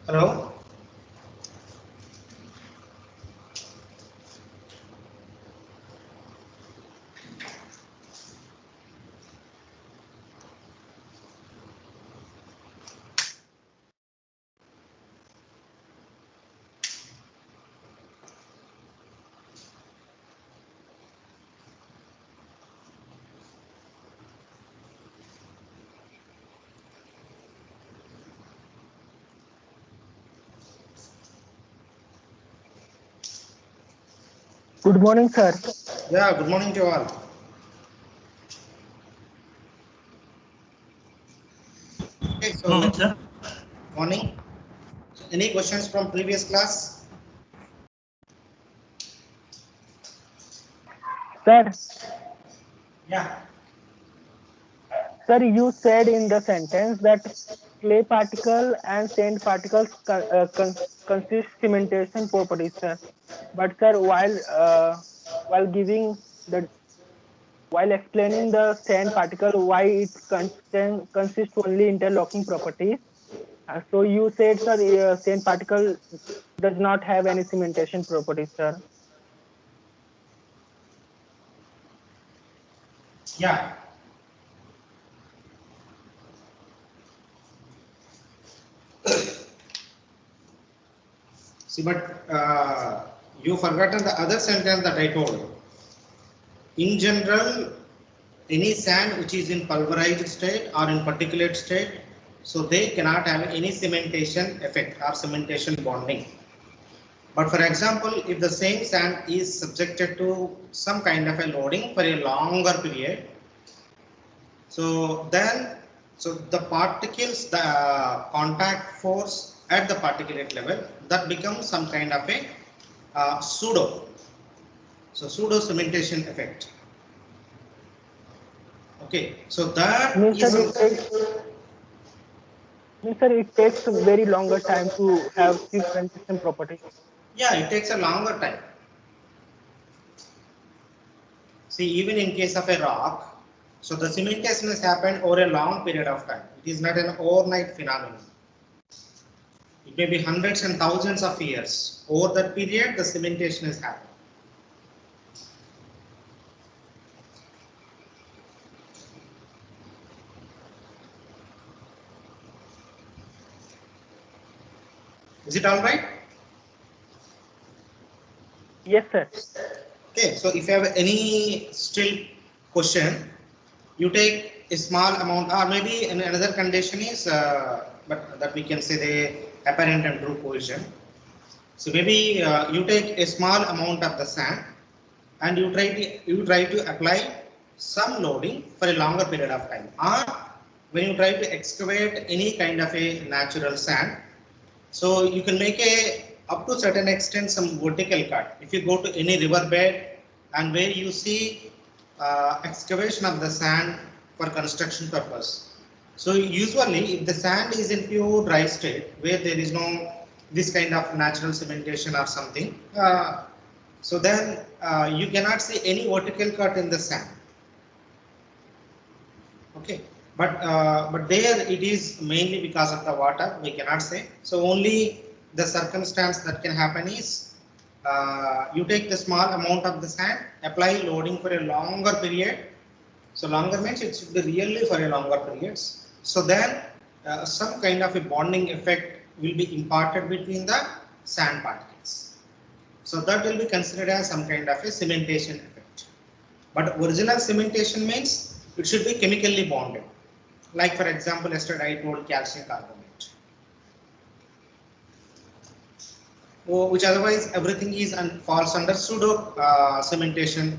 Hello. Good morning, sir. Yeah, good morning to all. Okay, Good morning, so sir. morning. So any questions from previous class? Sir, Yeah. sir, you said in the sentence that clay particle and sand particles consist cementation properties, sir. But sir, while giving the while explaining the sand particle why it consists only interlocking properties, so you said, sir, sand particle does not have any cementation properties, sir. Yeah. See, but you forgotten the other sentence that I told. In general, any sand which is in pulverized state or in particulate state, so they cannot have any cementation effect or cementation bonding. But for example, if the same sand is subjected to some kind of a loading for a longer period, so then, so the particles, the contact force at the particulate level, that becomes some kind of a pseudo. So pseudo cementation effect. Okay, so that Means, is sir, some. it takes a very longer time to have cementation properties. Yeah, it takes a longer time. See, even in case of a rock, so the cementation has happened over a long period of time. It is not an overnight phenomenon. It may be hundreds and thousands of years. Over that period, the cementation has happened. Is it all right? Yes, sir. Okay, so if you have any still question, you take a small amount, or maybe another condition is, but that we can say the apparent and true cohesion. So maybe you take a small amount of the sand and you try to apply some loading for a longer period of time, or when you try to excavate any kind of a natural sand, so you can make a up to certain extent some vertical cut. If you go to any river bed and where you see excavation of the sand for construction purpose. So usually if the sand is in pure dry state where there is no this kind of natural cementation or something, so then you cannot see any vertical cut in the sand. Okay, but there it is mainly because of the water, we cannot say. So only the circumstance that can happen is you take the small amount of the sand, apply loading for a longer period. So longer means it should be really for a longer periods. So then some kind of a bonding effect will be imparted between the sand particles. So that will be considered as some kind of a cementation effect. But original cementation means it should be chemically bonded. Like for example, yesterday I told calcium carbonate, which otherwise everything is and falls under pseudo cementation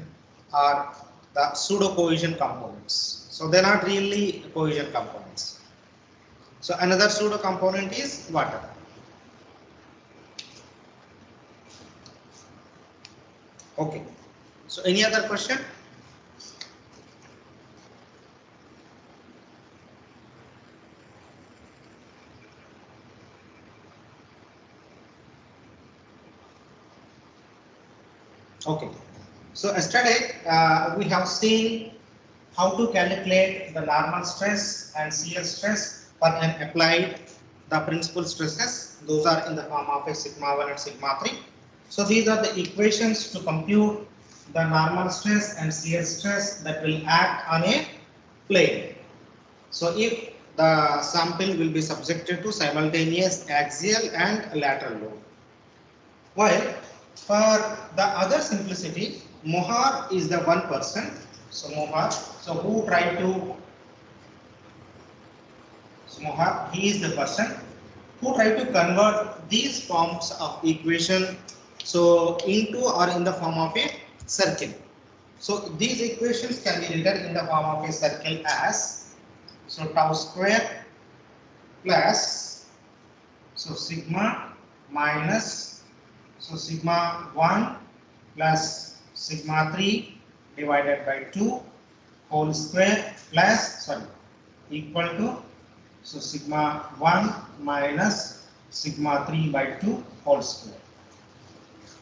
or the pseudo cohesion components. So they're not really cohesion components. So another pseudo component is water. Okay. So any other question? Okay. So yesterday we have seen how to calculate the normal stress and shear stress for an applied the principal stresses. Those are in the form of a sigma 1 and sigma 3. So these are the equations to compute the normal stress and shear stress that will act on a plane. So if the sample will be subjected to simultaneous axial and lateral load. While for the other simplicity, Mohar is the one person. So Mohar, so who tried to, so Mohar, he is the person who tried to convert these forms of equation so into or in the form of a circle. So these equations can be written in the form of a circle as, so tau square plus, so sigma minus, so sigma 1 plus sigma 3 divided by 2 whole square plus, sorry, equal to, so sigma 1 minus sigma 3 by 2 whole square.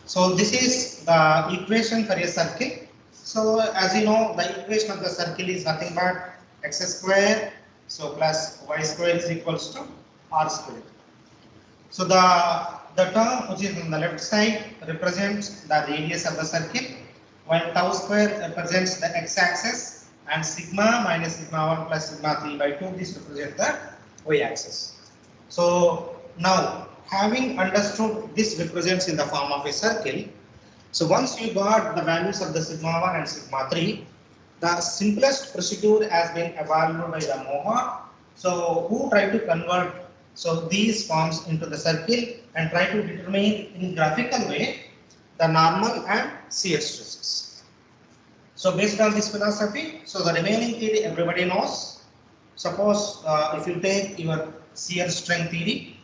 So this is the equation for a circle. So as you know, the equation of the circle is nothing but x square, so plus y square is equals to r square. So the term which is on the left side represents the radius of the circle, while tau square represents the x-axis, and sigma minus sigma 1 plus sigma 3 by 2, this represents the y-axis. So now, having understood this represents in the form of a circle, so once you got the values of the sigma 1 and sigma 3, the simplest procedure has been evaluated by the Mohar. So who tried to convert so these forms into the circle and try to determine in graphical way the normal and shear stresses. So based on this philosophy, so the remaining theory everybody knows. Suppose if you take your shear strength theory,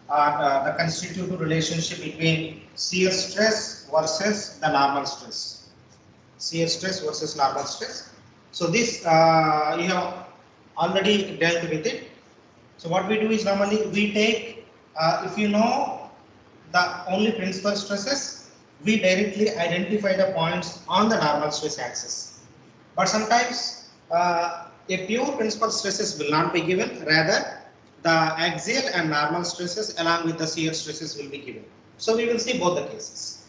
the constitutive relationship between shear stress versus the normal stress. Shear stress versus normal stress. So this you have already dealt with it. So what we do is normally we take, if you know the only principal stresses, we directly identify the points on the normal stress axis. But sometimes a pure principal stresses will not be given, rather the axial and normal stresses along with the shear stresses will be given. So we will see both the cases.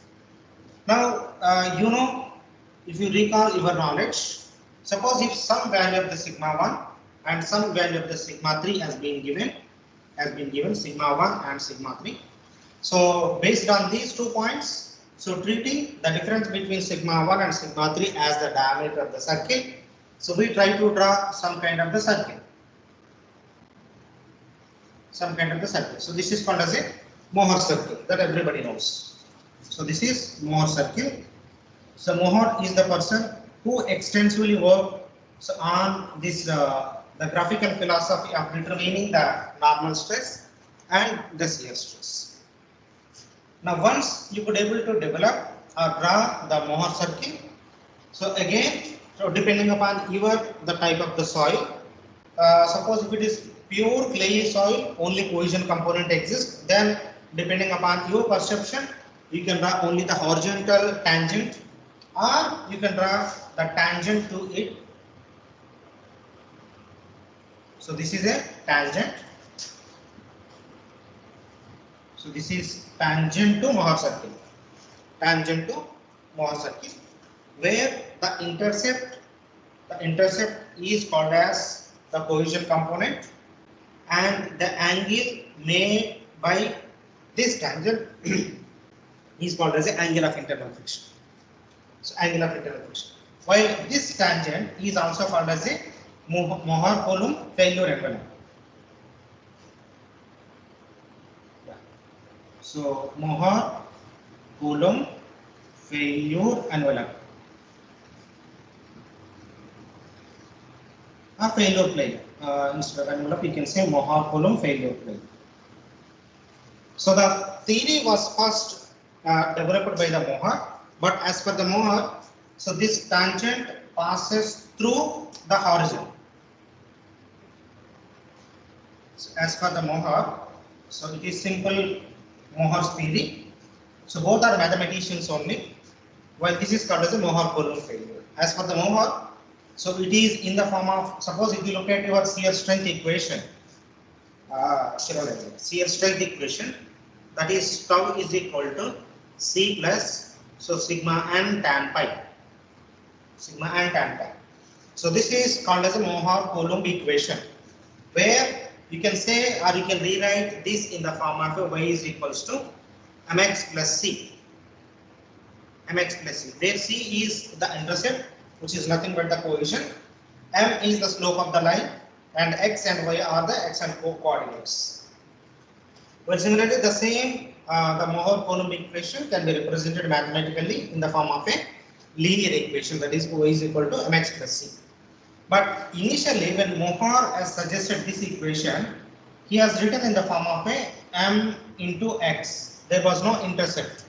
Now, you know, if you recall your knowledge, suppose if some value of the sigma 1 and some value of the sigma 3 has been given sigma 1 and sigma 3. So based on these 2 points, so treating the difference between sigma 1 and sigma 3 as the diameter of the circle, so we try to draw some kind of the circle. So this is called as a Mohar circle that everybody knows. So this is Mohar circle. So Mohar is the person who extensively worked on this the graphical philosophy of determining the normal stress and the shear stress. Now once you could able to develop or draw the Mohar circle, so again, so depending upon the type of the soil, suppose if it is pure clayey soil, only cohesion component exists, then depending upon your perception, you can draw only the horizontal tangent, or you can draw the tangent to it. So this is a tangent. So this is tangent to Mohar circle. Tangent to Mohar circle, where the intercept is called as the cohesion component, and the angle made by this tangent is called as the angle of internal friction. So angle of internal friction. While this tangent is also called as a Mohar-Coulomb failure envelope. So Mohar-Coulomb failure envelope. A failure plane. Instead of envelope, you can say Mohar-Coulomb failure plane. So the theory was first developed by the Mohar, but as per the Mohar, so this tangent passes through the horizon. So as per the Mohar, so it is simple Mohar's theory. So both are mathematicians only, while this is called as a Mohar-Coulomb failure. As per the Mohar, so it is in the form of, suppose if you look at your shear strength equation, shear strength equation, that is tau is equal to C plus so sigma and tan pi. Sigma and tan pi. So this is called as a Mohr-Coulomb equation, where you can say or you can rewrite this in the form of a y is equals to mx plus c. Mx plus c, where c is the intercept, which is nothing but the cohesion, m is the slope of the line, and x and y are the x and co coordinates. Well, similarly, the same the Mohr-Coulomb equation can be represented mathematically in the form of a linear equation, that is y is equal to mx plus c. But initially, when Mohr has suggested this equation, he has written in the form of a m into x. There was no intercept.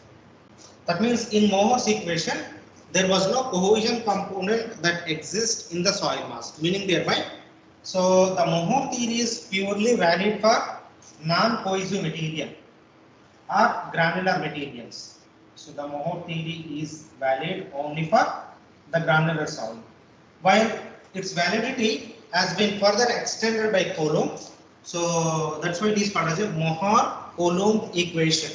That means in Mohr's equation, there was no cohesion component that exists in the soil mass, meaning thereby, so the Mohr theory is purely valid for non-cohesive material or granular materials. So the Mohr theory is valid only for the granular soil, while its validity has been further extended by Coulomb. So that's why it is called as a Mohr-Coulomb equation.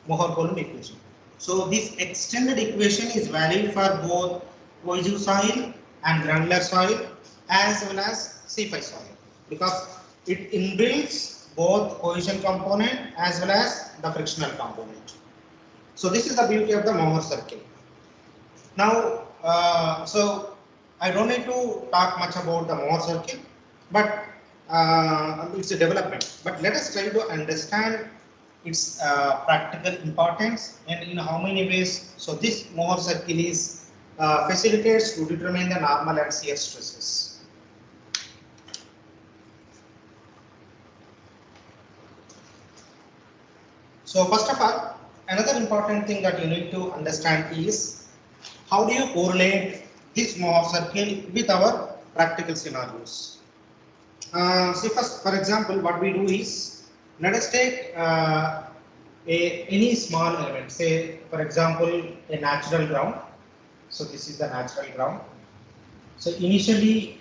Mohr-Coulomb equation. So this extended equation is valid for both cohesive soil and granular soil as well as C5 soil, because it inbuilds both cohesion component as well as the frictional component. So this is the beauty of the Mohr circle. Now, so I don't need to talk much about the Mohr circle, but it's a development. But let us try to understand its practical importance and in how many ways. So this Mohr circle is facilitates to determine the normal and shear stresses. So first of all, another important thing that you need to understand is how do you correlate this Mohr circle with our practical scenarios. See, first, for example, what we do is, let us take any small element, say for example a natural ground. So this is the natural ground. So initially,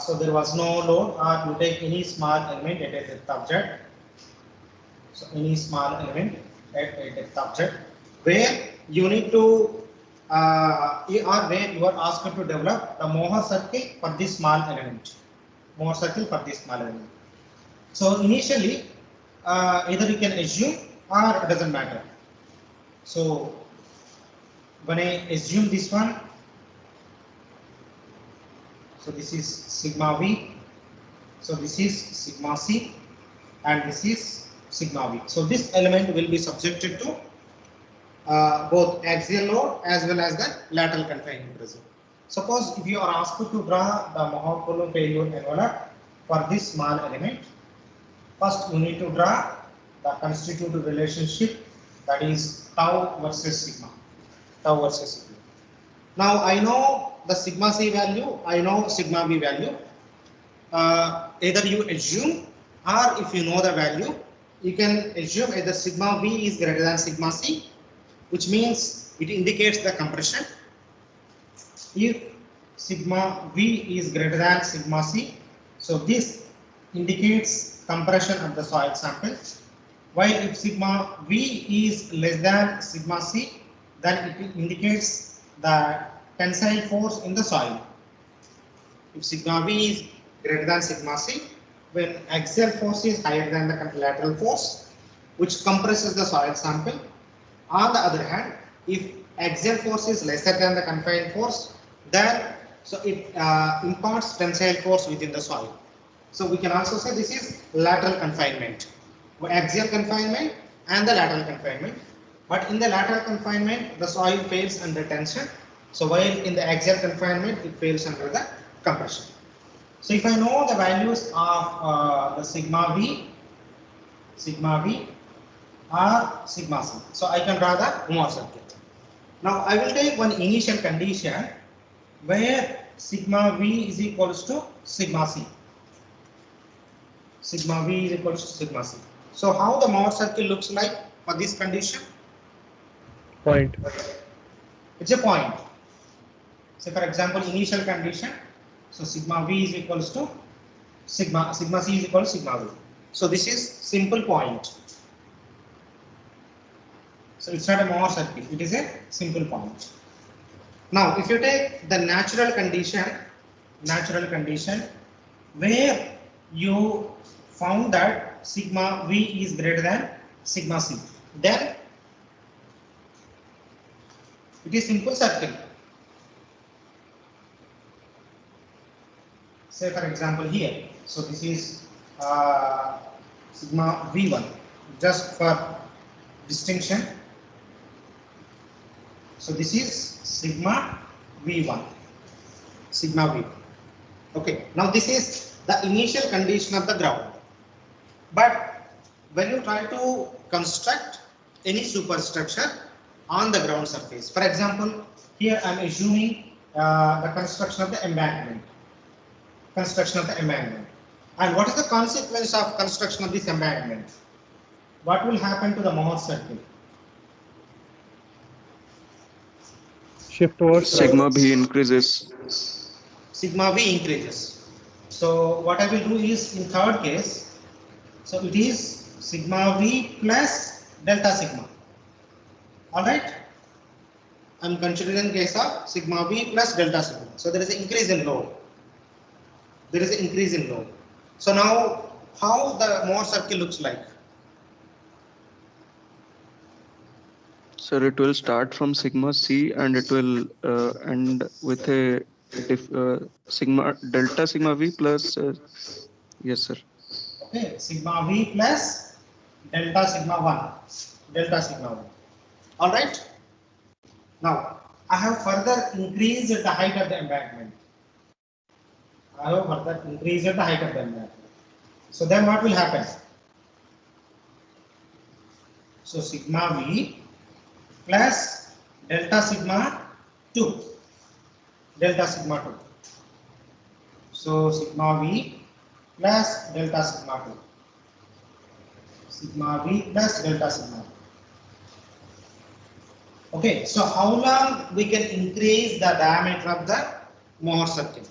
so there was no load, or you take any small element at a depth object. So any small element at a depth object where you need to where you are asked to develop the Mohr circle for this small element. Mohr circle for this small element. So initially, either you can assume or it doesn't matter. So when I assume this one, so this is sigma v, so this is sigma c, and this is sigma v. So this element will be subjected to both axial load as well as the lateral confining pressure. Suppose if you are asked to draw the Mohr-Coulomb failure envelope for this small element, first you need to draw the constitutive relationship, that is tau versus sigma. Tau versus sigma. Now I know the sigma c value, I know sigma v value. Either you assume or if you know the value, you can assume either sigma v is greater than sigma c, which means it indicates the compression. If sigma v is greater than sigma c, so this indicates compression of the soil sample, while if sigma v is less than sigma c, then it indicates the tensile force in the soil. If sigma v is greater than sigma c, when axial force is higher than the lateral force, which compresses the soil sample. On the other hand, if axial force is lesser than the confined force, then so it imparts tensile force within the soil. So we can also say this is lateral confinement, axial confinement and the lateral confinement. But in the lateral confinement, the soil fails under tension. So while in the axial confinement, it fails under the compression. So if I know the values of the sigma v or sigma c, so I can draw the Mohr circle. Now I will take one initial condition where sigma v is equals to sigma c. Sigma v is equals to sigma c. So how the Mohr circle looks like for this condition? Point. It's a point. So for example, initial condition, so sigma v is equals to sigma c is equal to sigma v. So this is simple point. So it's not a Mohr circle, it is a simple point. Now if you take the natural condition where you found that sigma V is greater than sigma C, then it is simple circle. Say for example here, so this is sigma V1, just for distinction. So this is sigma V1, sigma V. Okay, now this is the initial condition of the ground. But when you try to construct any superstructure on the ground surface, for example, here I am assuming the construction of the embankment. And what is the consequence of construction of this embankment? What will happen to the Mohr circle? Shift towards Sigma V increases. Sigma V increases. So what I will do is in third case, so it is sigma V plus delta sigma. Alright? I am considering case of sigma V plus delta sigma. So there is an increase in load. So now how the Mohr circle looks like? Sir, it will start from sigma C and it will end with a delta sigma V plus yes sir. Okay, sigma V plus delta sigma 1. Alright? Now I have further increased the height of the embankment. So then what will happen? So sigma V plus delta sigma 2. So sigma V plus delta sigma 2. Okay, so how long we can increase the diameter of the Mohr circle?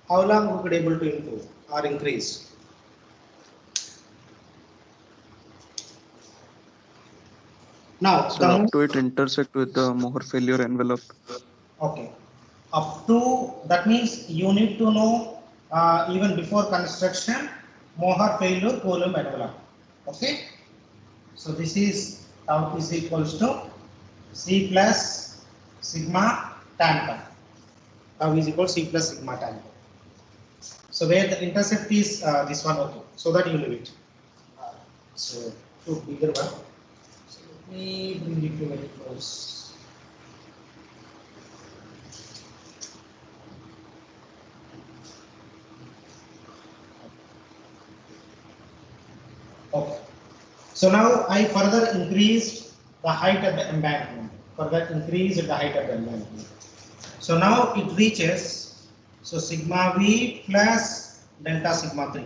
How long we could able to improve or increase? Now, So up to it intersect with the Mohr failure envelope. Okay, up to, that means you need to know even before construction Mohr failure Coulomb envelope. Okay, so this is tau is equals to C plus sigma tan pi. Tau is equal to C plus sigma tan pi. So where the intercept is this one, okay, so that you leave it. So to bigger one. So let me bring it to very close. Okay. So now I further increased the height of the embankment. So now it reaches, so sigma V plus delta sigma 3.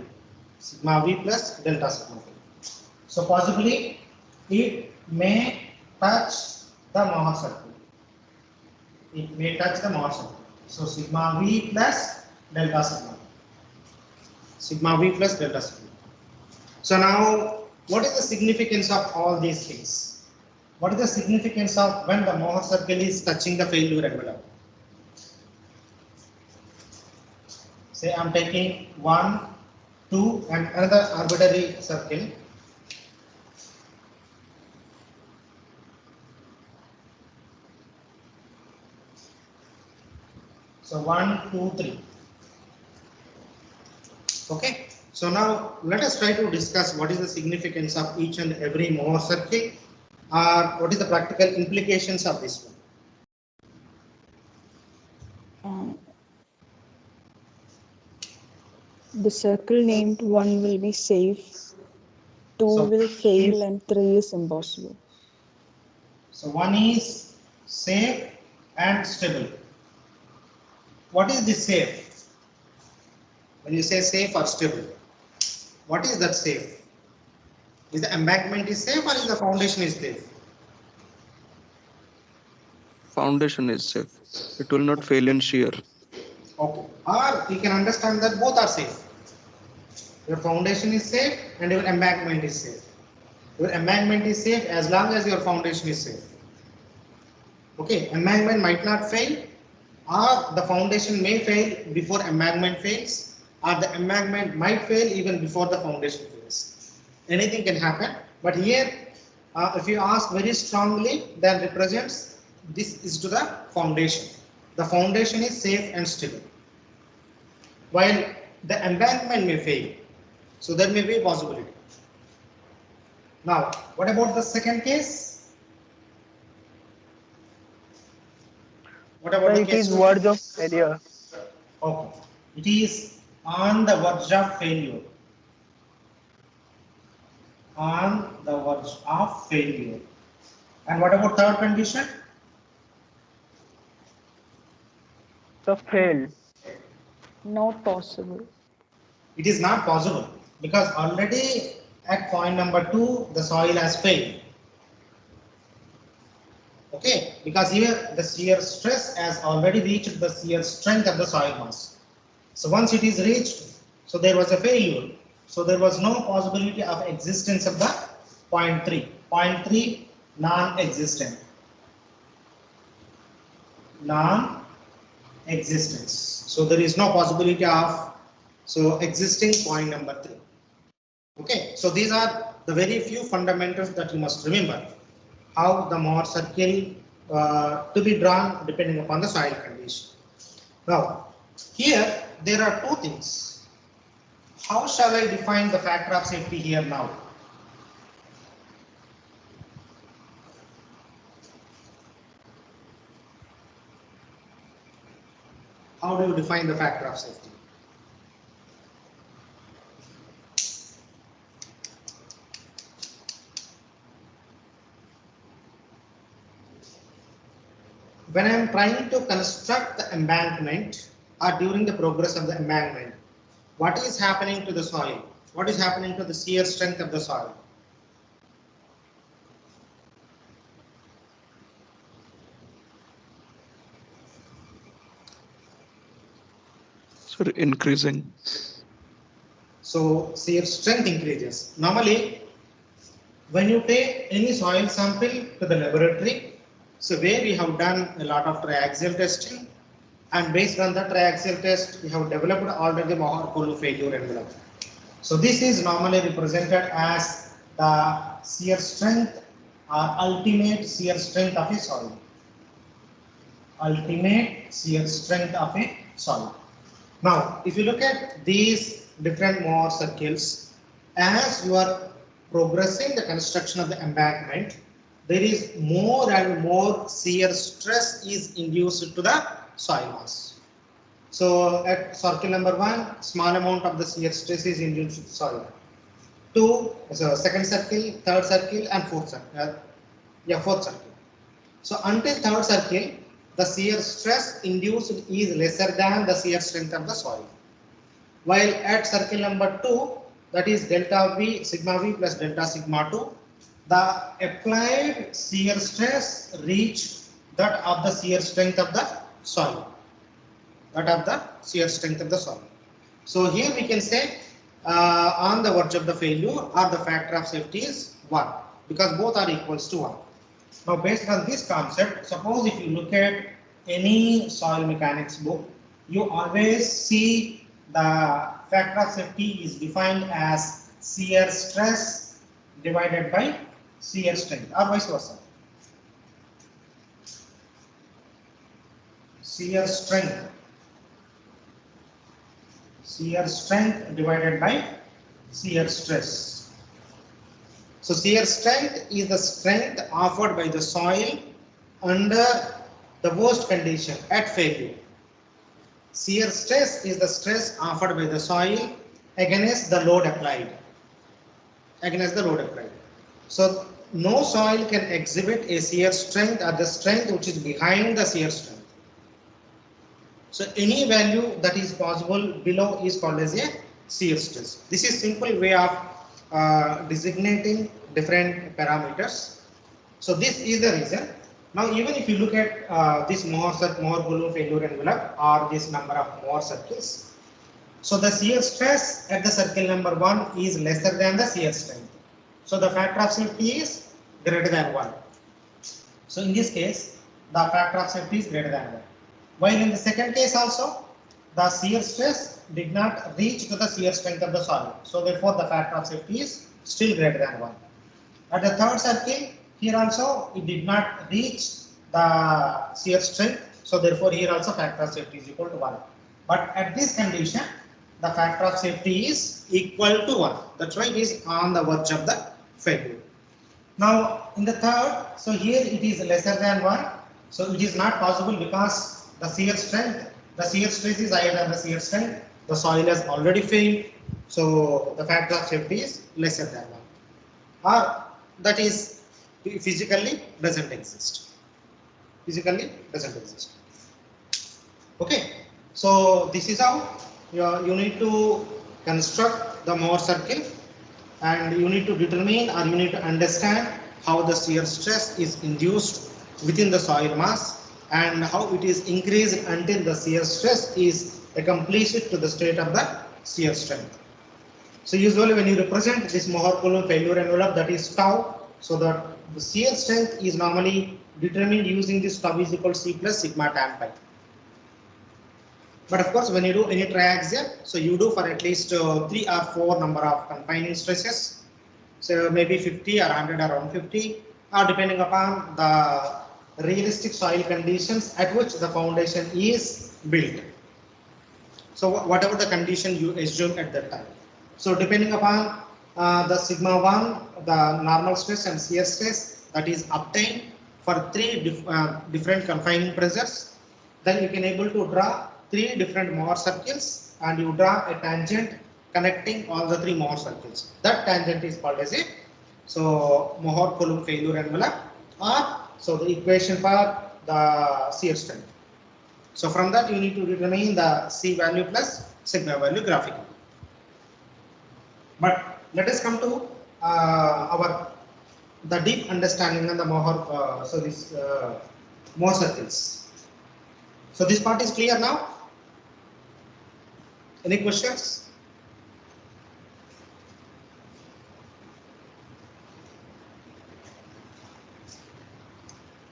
So possibly it may touch the Mohr circle. So sigma V plus delta sigma. So now what is the significance of all these things? What is the significance of when the Mohr circle is touching the failure envelope? Say I am taking 1, 2 and another arbitrary circle. So 1, 2, 3. Okay. So now let us try to discuss what is the significance of each and every Mohr circle, or what is the practical implications of this one. The circle named 1 will be safe, 2 will fail, and 3 is impossible. So 1 is safe and stable. What is this safe? When you say safe or stable, what is that safe? Is the embankment is safe or is the foundation is safe? Foundation is safe. It will not fail in shear. Okay. Or we can understand that both are safe. Your foundation is safe and your embankment is safe. Your embankment is safe as long as your foundation is safe. Okay, embankment might not fail, or the foundation may fail before embankment fails, or the embankment might fail even before the foundation fails. Anything can happen, but here, if you ask very strongly, then represents this is to the foundation. The foundation is safe and stable, while the embankment may fail. So there may be a possibility. Now, what about the second case? What about Sir, the it case is 2? verge of failure. Okay. It is on the verge of failure. On the verge of failure. And what about third condition? The failed. Not possible. It is not possible because already at point number 2 the soil has failed. Okay, because here the shear stress has already reached the shear strength of the soil mass. So once it is reached, so there was a failure. So there was no possibility of existence of the point 3. Point 3 non-existent. Non-existence. So there is no possibility of existing point number 3. Okay, so these are the very few fundamentals that you must remember. How the Mohr circle to be drawn depending upon the soil condition. Now, here there are two things. How shall I define the factor of safety here now? How do you define the factor of safety? When I am trying to construct the embankment or during the progress of the embankment, what is happening to the soil? What is happening to the shear strength of the soil? Sir, increasing. So shear strength increases. Normally, when you take any soil sample to the laboratory, so where we have done a lot of triaxial testing, and based on the triaxial test, we have developed already Mohr-Koolhof failure envelope. So this is normally represented as the shear strength or ultimate shear strength of a soil. Ultimate shear strength of a soil. Now, if you look at these different Mohr circles, as you are progressing the construction of the embankment, there is more and more shear stress is induced to the soil mass. So at circle number 1, small amount of the shear stress is induced to the soil. 2, so second circle, third circle, and fourth circle. Fourth circle. So until third circle, the shear stress induced is lesser than the shear strength of the soil. While at circle number 2, that is delta V, sigma V plus delta sigma 2, the applied shear stress reach that of the shear strength of the soil. That of the shear strength of the soil. So here we can say on the verge of the failure or the factor of safety is 1 because both are equals to 1. Now based on this concept, suppose if you look at any soil mechanics book, you always see the factor of safety is defined as shear stress divided by shear strength or vice versa. Shear strength divided by shear stress. So shear strength is the strength offered by the soil under the worst condition at failure. Shear stress is the stress offered by the soil against the load applied. So no soil can exhibit a shear strength or the strength which is behind the shear strength. So any value that is possible below is called as a shear stress. This is simple way of designating different parameters. So this is the reason. Now even if you look at this Mohr-Koolhof failure envelope or this number of Mohr circles, So the shear stress at the circle number 1 is lesser than the shear strength. So the factor of safety is greater than 1. So in this case, the factor of safety is greater than 1. While in the second case also, the shear stress did not reach to the shear strength of the soil. So therefore the factor of safety is still greater than 1. At the third circle, here also it did not reach the shear strength. So therefore here also factor of safety is equal to 1. But at this condition, the factor of safety is equal to 1. That's why it is on the verge of the failure. Now in the third, so here it is lesser than 1. So it is not possible because the shear strength, the shear stress is higher than the shear strength. The soil has already failed. So the factor of safety is lesser than 1. Or that is physically doesn't exist. Physically doesn't exist. Okay. So this is how you need to construct the Mohr circle, and you need to determine or you need to understand how the shear stress is induced within the soil mass and how it is increased until the shear stress is accomplished to the state of the shear strength. So usually when you represent this Mohr-Coulomb failure envelope, that is tau, so that the shear strength is normally determined using this tau is equal to C plus sigma tan pi. But of course, when you do any triaxial, so you do for at least 3 or 4 number of confining stresses. So maybe 50 or 100 or 150, or depending upon the realistic soil conditions at which the foundation is built. So whatever the condition you assume at that time. So depending upon the sigma 1, the normal stress and shear stress that is obtained for 3 different confining pressures, then you can able to draw 3 different Mohr circles and you draw a tangent connecting all the 3 Mohr circles. That tangent is called as a Mohr-Coulomb failure envelope, or so the equation for the shear strength. So from that you need to determine the C value plus sigma value graphically. But let us come to the deep understanding of the Mohr Mohr circles. So this part is clear now. Any questions?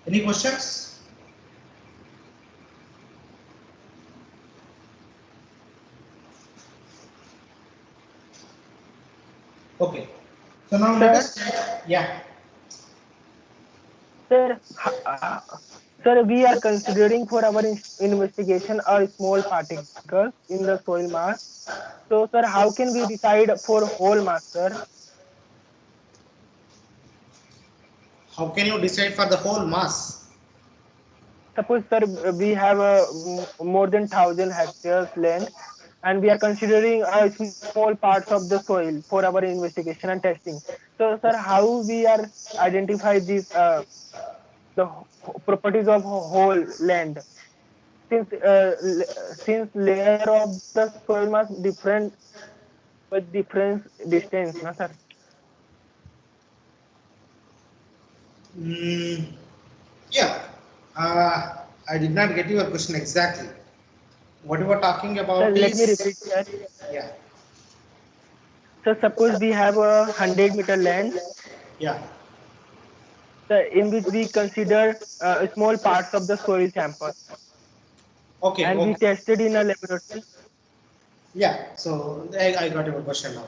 Any questions? Okay. So now let us check. Yeah. Sir, sir, we are considering for our investigation a small particles in the soil mass. So, sir, how can we decide for whole mass, sir? How can you decide for the whole mass? Suppose, sir, we have more than 1,000 hectares land, and we are considering small parts of the soil for our investigation and testing. So, sir, how we are identify these the properties of whole land? Since layer of the soil mass different with different distance, na sir? Yeah. I did not get your question exactly. What you were talking about Sir, is. let me repeat that. Yeah. So suppose we have a 100-meter land. Yeah. In which we consider small parts of the soil sample. Okay. And we tested in a laboratory. Yeah. So I got your question now.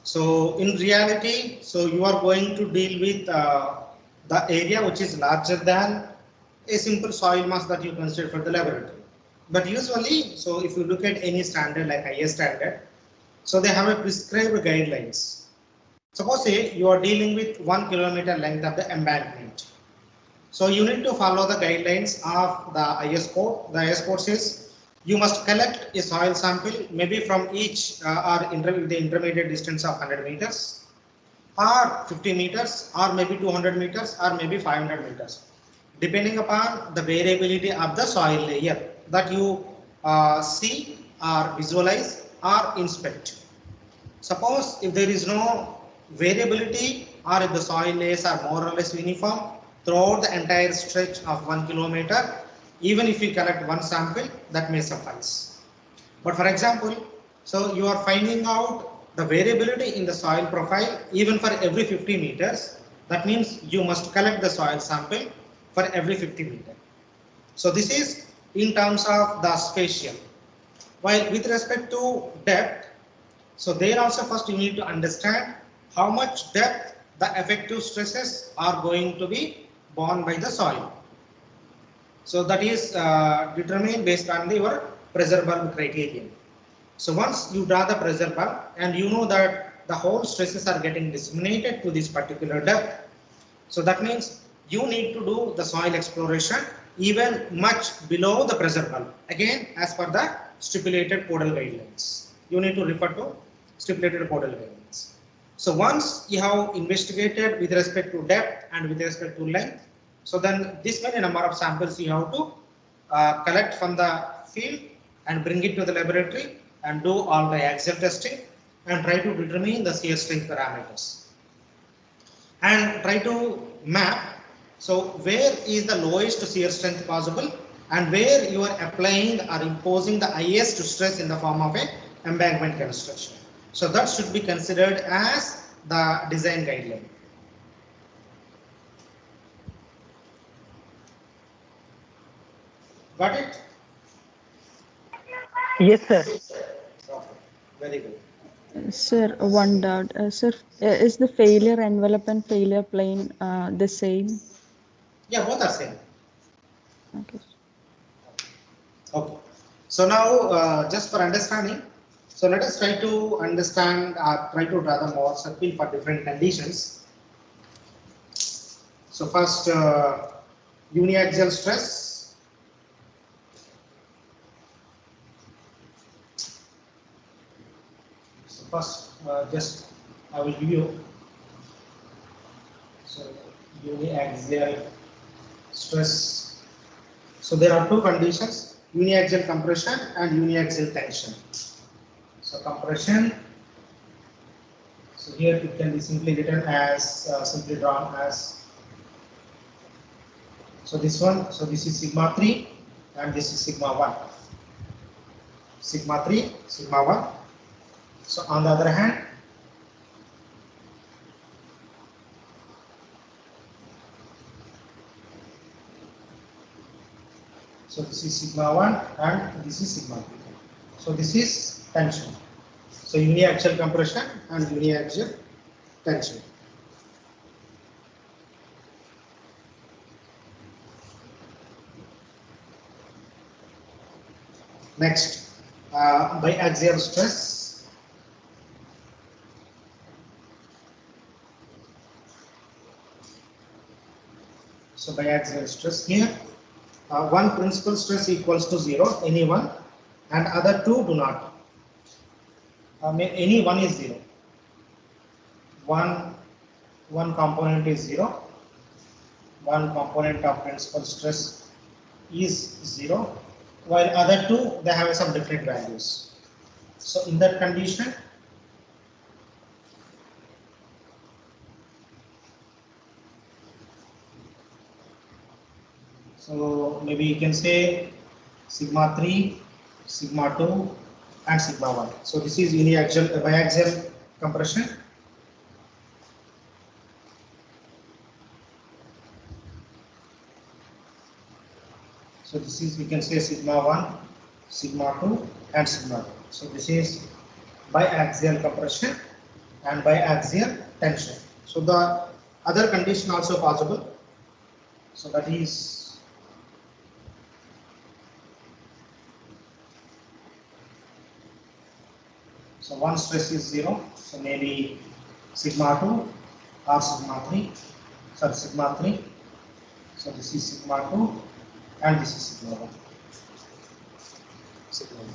So in reality, so you are going to deal with the area which is larger than a simple soil mass that you consider for the laboratory. But usually, so if you look at any standard like IS standard, so they have a prescribed guidelines. Suppose say you are dealing with 1 kilometer length of the embankment. So you need to follow the guidelines of the IS code. The IS code says you must collect a soil sample maybe from each the intermediate distance of 100 meters or 50 meters or maybe 200 meters or maybe 500 meters, depending upon the variability of the soil layer that you see or visualize or inspect. Suppose if there is no variability or if the soil layers are more or less uniform throughout the entire stretch of 1 kilometer, even if we collect one sample, that may suffice. But for example, So you are finding out the variability in the soil profile even for every 50 meters. That means you must collect the soil sample for every 50 meters. So this is in terms of the spatial. While with respect to depth, so there also first you need to understand how much depth the effective stresses are going to be borne by the soil. So that is determined based on your pressure bulb criterion. So once you draw the pressure bulb and you know that the whole stresses are getting disseminated to this particular depth, so that means you need to do the soil exploration even much below the pressure bulb. Again, as per the stipulated Podal guidelines, you need to refer to stipulated Podal guidelines. So once you have investigated with respect to depth and with respect to length, so then this many number of samples you have to collect from the field and bring it to the laboratory and do all the axial testing and try to determine the shear strength parameters and try to map. So where is the lowest shear strength possible and where you are applying or imposing the highest stress in the form of a embankment construction. So that should be considered as the design guideline. Got it? Yes, sir. Okay. Very good. Sir, one doubt. Sir, is the failure envelope and failure plane the same? Yeah, both are same. Okay. Okay. So now, just for understanding, so let us try to understand, try to draw the more circle for different conditions. So first, uniaxial stress. So first, just I will give you. So uniaxial stress. So there are two conditions: uniaxial compression and uniaxial tension. So compression. So here it can be simply written as simply drawn as. So this one. So this is sigma 3 and this is sigma 1. Sigma 3, sigma 1. So on the other hand, so this is sigma 1 and this is sigma 3. So this is tension. So uniaxial compression and uniaxial tension. Next, biaxial stress. So biaxial stress here, one principal stress equals to 0, any one, and other two do not. Any one is 0. One component is 0. One component of principal stress is 0, while other two they have some different values. So in that condition, so maybe you can say sigma 3, sigma 2 and sigma 1. So this is uniaxial biaxial compression. So this is, we can say sigma 1, sigma 2 and sigma 2. So this is biaxial compression and biaxial tension. So the other condition also possible. So that is so one stress is 0. So maybe sigma 2 or sigma 3. Sorry, sigma 3. So this is sigma 2 and this is sigma 1. Sigma 1.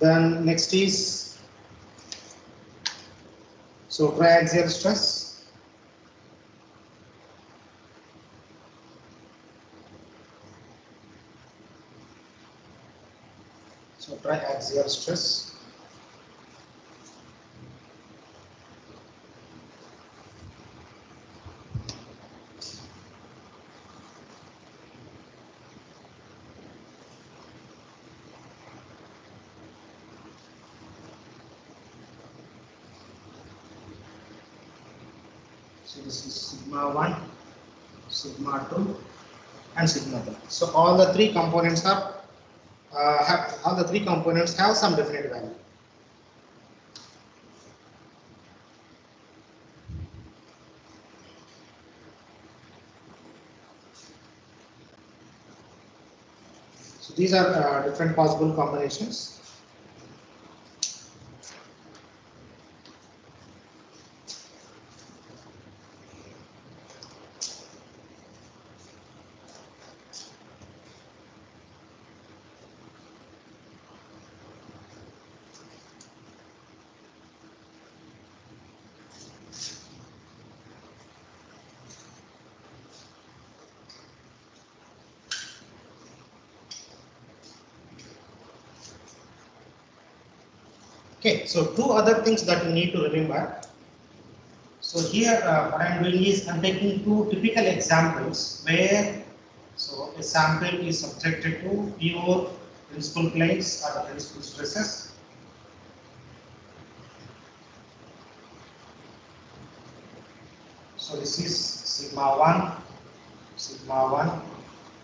Then next is so triaxial stress. So triaxial stress. So this is sigma 1, sigma 2, and sigma 3. So all the three components are have some definite value. So these are different possible combinations. Okay, so two other things that you need to remember. So here what I am doing is I am taking two typical examples where so a sample is subjected to pure principal planes or the principal stresses. So this is sigma 1, sigma 1,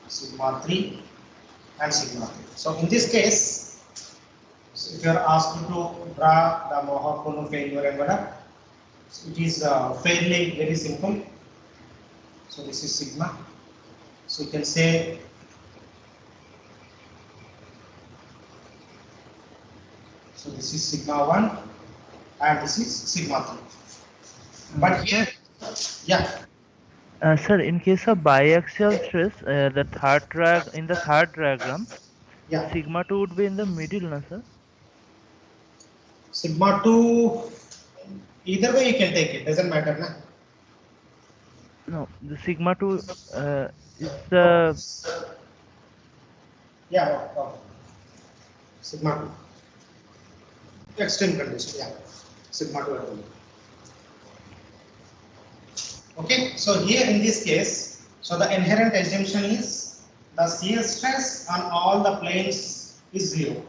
sigma 3 and sigma 3. So in this case, so if you are asked to draw the Mohawk failure envelope, so it is fairly very simple. So this is sigma. So you can say so this is sigma 1 and this is sigma 3. But here, yeah. Sir, in case of biaxial stress, the third diagram, Yeah, sigma 2 would be in the middle, na sir? sigma 2, either way you can take it, doesn't matter. Na? No, the sigma 2 is Oh. the Yeah, sigma 2. Extreme condition, yeah. Sigma 2 at all. Okay, so here in this case, so the inherent assumption is the shear stress on all the planes is 0.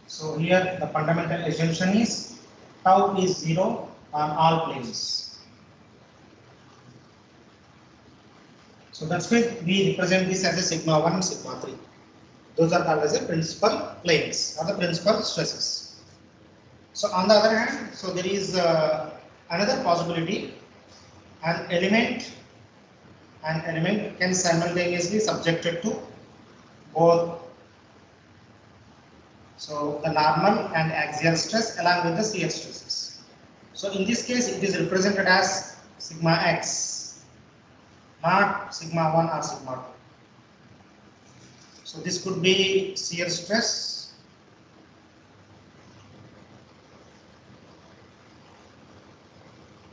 So here the fundamental assumption is tau is 0 on all planes. So that's why we represent this as a sigma 1 and sigma 3. Those are called as the principal planes or the principal stresses. So on the other hand, so there is another possibility, an element can simultaneously subjected to both so the normal and axial stress along with the shear stresses. So in this case it is represented as sigma x, not sigma 1 or sigma 2. So this could be shear stress,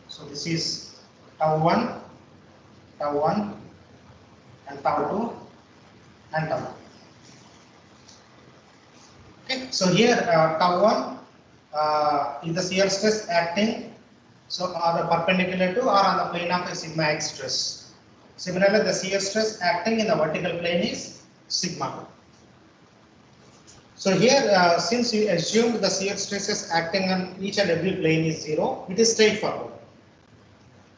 so this is tau 1 and tau 2 and tau 2. Okay, so here tau 1 is the shear stress acting so on the perpendicular to or on the plane of a sigma x stress. Similarly, the shear stress acting in the vertical plane is sigma 2. So here since we assumed the shear stresses acting on each and every plane is 0, it is straightforward.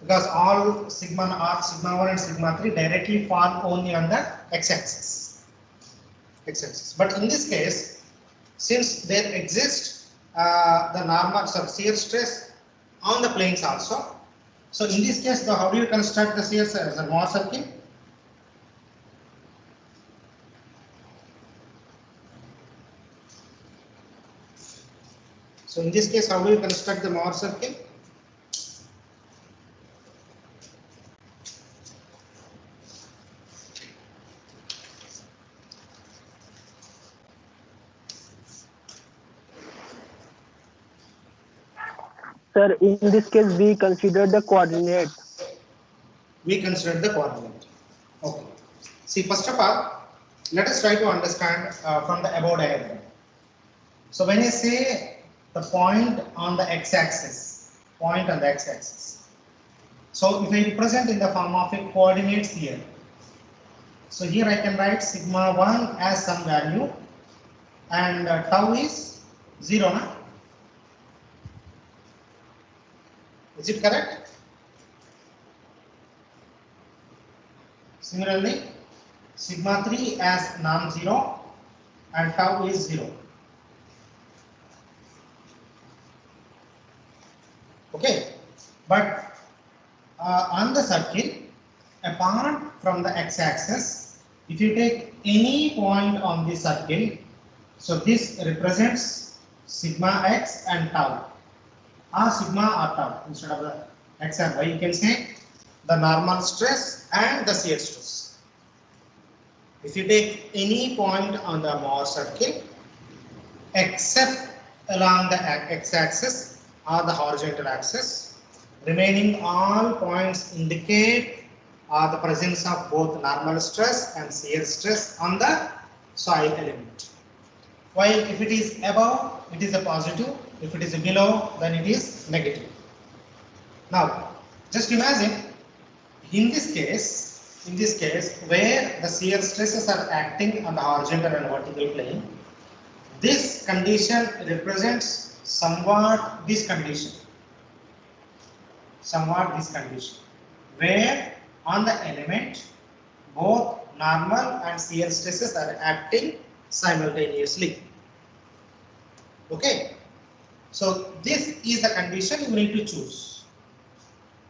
Because all sigma 1 and sigma 3 directly fall only on the x-axis. But in this case, since there exists the normal shear stress on the planes also, so in this case, how do you construct the shear stress? The Mohr circle? So in this case, how do you construct the Mohr circle? Sir, in this case, we consider the coordinate. We consider the coordinate. Okay. See, first of all, let us try to understand from the above diagram. So when I say the point on the x-axis, so if I represent in the form of a coordinates here, so here I can write sigma 1 as some value and tau is 0, na? Is it correct? Similarly, sigma 3 as non-zero and tau is 0. Okay, but on the circle, apart from the x-axis, if you take any point on the circle, so this represents sigma x and tau, or sigma or tau instead of the x and y. You can say the normal stress and the shear stress. If you take any point on the Mohr circle, except along the x-axis or the horizontal axis, remaining all points indicate the presence of both normal stress and shear stress on the soil element. While if it is above, it is a positive. If it is below, then it is negative. Now, just imagine in this case, where the shear stresses are acting on the horizontal and vertical plane, this condition represents somewhat this condition, where on the element both normal and shear stresses are acting simultaneously. Okay, so this is the condition you need to choose.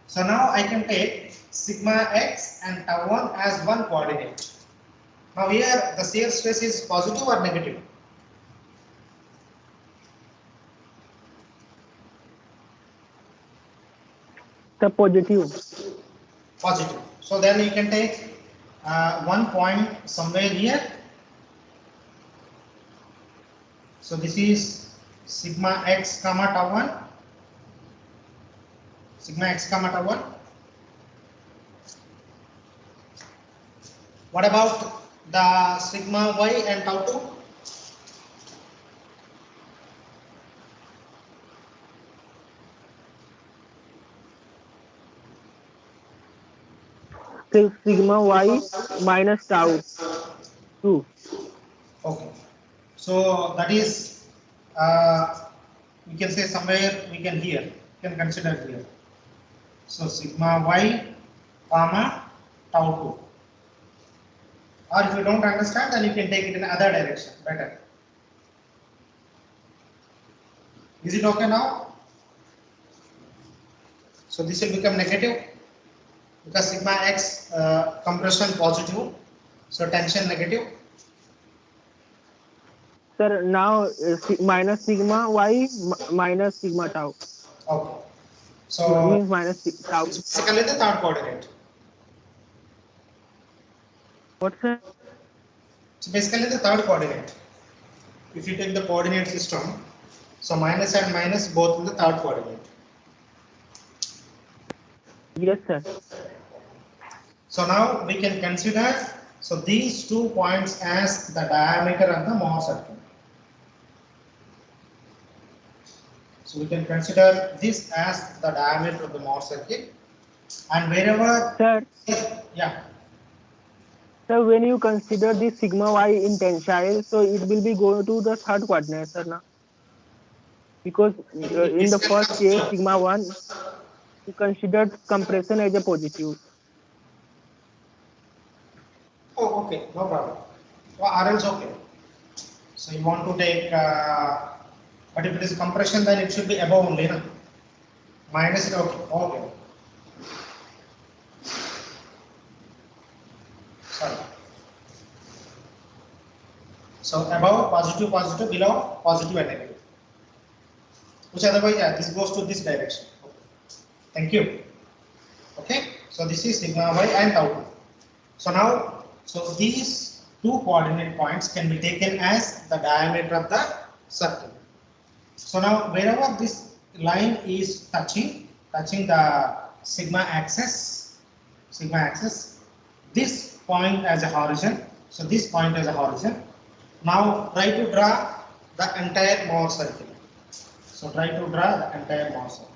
So now I can take sigma x and tau 1 as one coordinate. Now here the shear stress is positive or negative? The positive. Positive. So then you can take one point somewhere here. So this is sigma x comma tau 1. Sigma x comma tau 1. What about the sigma y and tau 2? Sigma y minus tau 2. Okay. So that is we can say somewhere we can consider here. So sigma y comma tau 2. Or if you don't understand, then you can take it in other direction better. Is it okay now? So this will become negative because sigma x compression positive, so tension negative. Sir, now minus sigma y minus sigma tau. Okay. So Means minus tau. it's basically the third coordinate. What, sir? It's basically the third coordinate. If you take the coordinate system, so minus and minus both in the third coordinate. Yes, sir. So now we can consider these 2 points as the diameter of the Mohr circle. So we can consider this as the diameter of the Mohr circle, and wherever Sir, yeah. So when you consider the sigma y in tensile, so it will be going to the third coordinate, sir, now. Because in the first case, sigma 1, you considered compression as a positive. Oh, okay, no problem. Well, R is okay. So you want to take, but if it is compression, then it should be above only, no? Minus is okay. Okay. Sorry. So above positive, positive, below positive and negative. Which otherwise, yeah, this goes to this direction. Okay. Thank you. Okay. So this is sigma y and tau 2. So now, these 2 coordinate points can be taken as the diameter of the circle. So now, wherever this line is touching the sigma axis, this point as a horizon. So this point as a horizon. Now try to draw the entire Mohr circle. So try to draw the entire Mohr circle.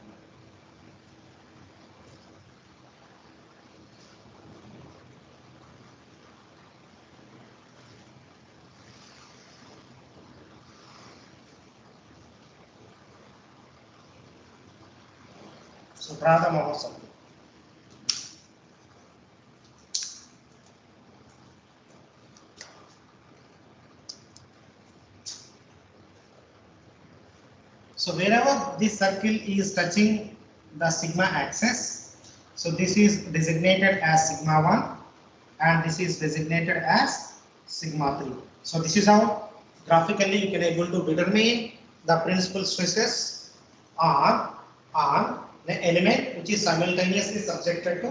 So draw the Mohr circle. So wherever this circle is touching the sigma axis, so this is designated as sigma 1 and this is designated as sigma 3. So this is how graphically you can able to determine the principal stresses on the element which is simultaneously subjected to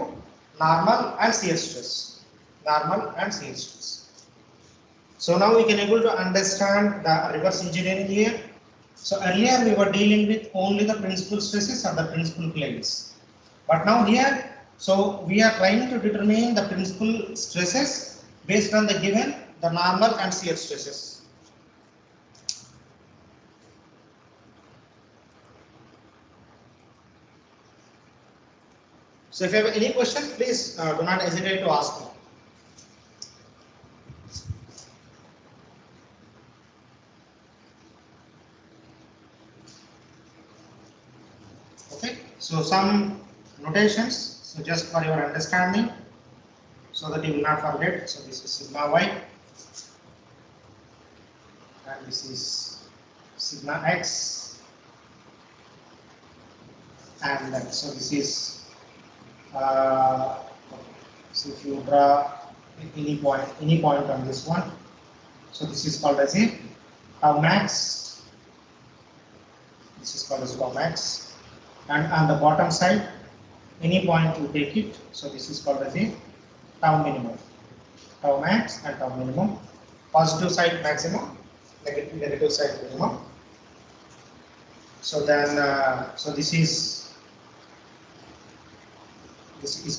normal and shear stress. Normal and shear stress. So now we can able to understand the reverse engineering here. So earlier we were dealing with only the principal stresses or the principal planes. But now here, so we are trying to determine the principal stresses based on the given, the normal and shear stresses. So if you have any question, please do not hesitate to ask me. Okay, so some notations, so just for your understanding, so that you will not forget. So this is sigma y, and this is sigma x, and then so this is. So if you draw any point on this one, so this is called as a tau max. This is called as tau max, and on the bottom side, any point you take it. So this is called as a tau minimum, tau max and tau minimum. Positive side maximum, negative side minimum. So then, so this is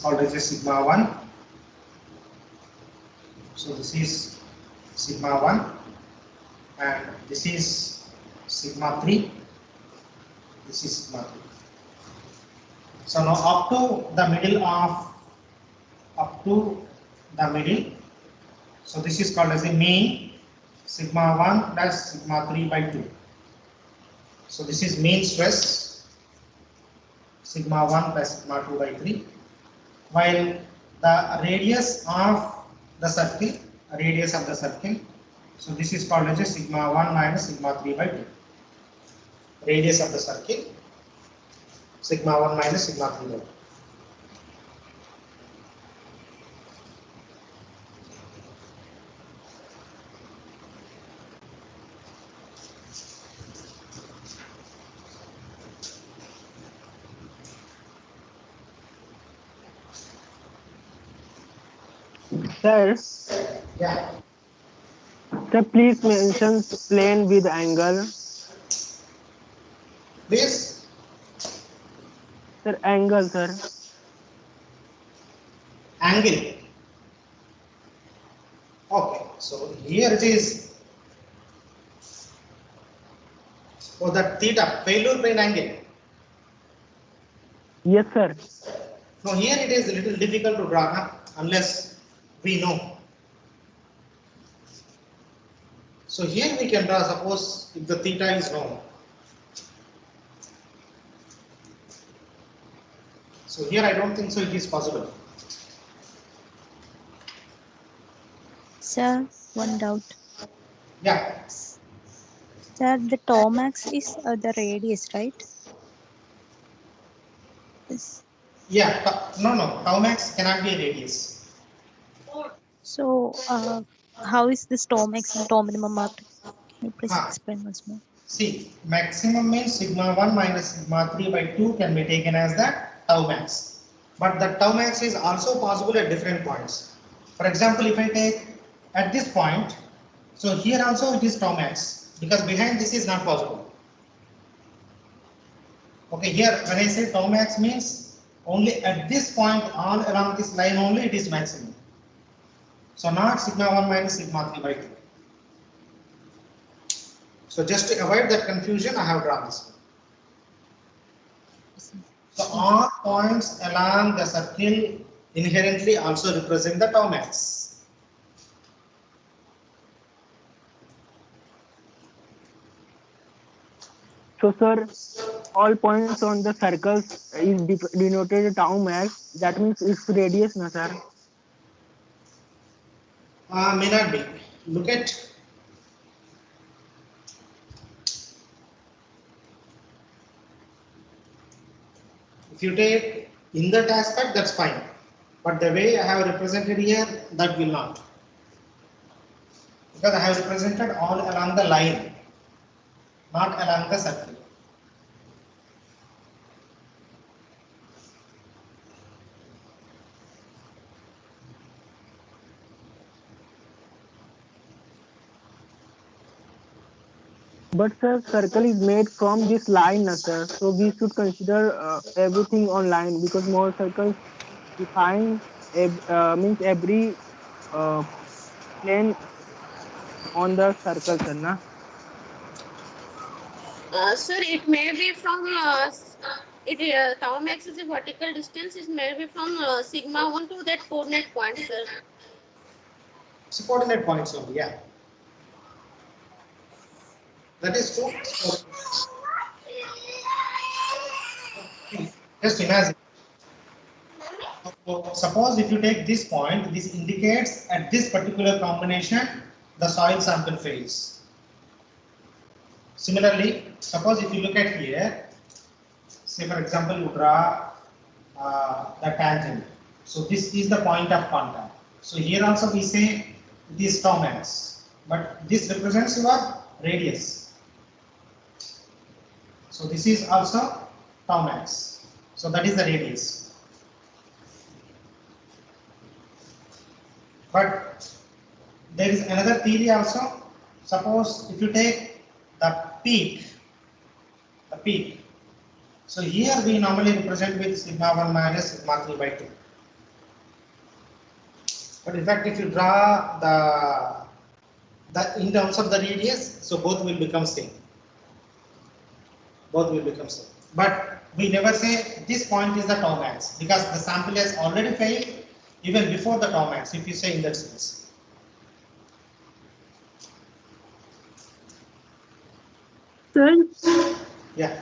called as a sigma 1. So this is sigma 1 and this is sigma 3. This is sigma 3. So now up to the middle, so this is called as a mean sigma 1 plus sigma 3 by 2. So this is mean stress sigma 1 plus sigma 2 by 3. While the radius of the circle, so this is called as a sigma 1 minus sigma 3 by 2. Radius of the circle, sigma 1 minus sigma 3 by 2. Sir, Yeah. sir, please mention plane with angle. Please. Sir, angle, sir. Angle. Okay, so here it is. Oh, that theta, failure plane angle. Yes, sir. No, here it is a little difficult to draw, huh? Unless we know. So here we can draw, suppose if the theta is known. So here I don't think so it is possible. Sir, one doubt. Yeah, Sir, the tau max is the radius, right? Yes. yeah, no, tau max cannot be a radius. So, how is this tau max and tau minimum marked? Can you please Huh. explain once more? See, maximum means sigma 1 minus sigma 3 by 2 can be taken as the tau max. But the tau max is also possible at different points. For example, if I take at this point, so here also it is tau max because behind this is not possible. Okay, here when I say tau max means only at this point all along this line only it is maximum. So not sigma 1 minus sigma 3 by 2. So just to avoid that confusion, I have drawn this. So all points along the circle inherently also represent the tau max. So, sir, all points on the circles is denoted tau max, that means its radius, na sir? May not be. Look at if you take in that aspect, that's fine. But the way I have represented here, that will not. Because I have represented all along the line, not along the circle. But sir, circle is made from this line, na sir. So we should consider everything on line, because more circles define means every uh, plane on the circle, sir, na? Sir, it may be from tau max is a vertical distance. It may be from sigma 1 to that coordinate point, sir. So coordinate points only, yeah. That is true. So, just imagine. So, suppose if you take this point, this indicates at this particular combination the soil sample phase. Similarly, suppose if you look at here, say for example you draw the tangent. So this is the point of contact. So here also we say it is tau max, but this represents your radius. So this is also tau max. So that is the radius. But there is another theory also. Suppose if you take the peak. So here we normally represent with sigma 1 minus sigma 3 by 2. But in fact, if you draw the in terms of the radius, so both will become same. Both will become same. But we never say this point is the tau max, because the sample has already failed even before the tau max, if you say in that sense. Sir, Yeah.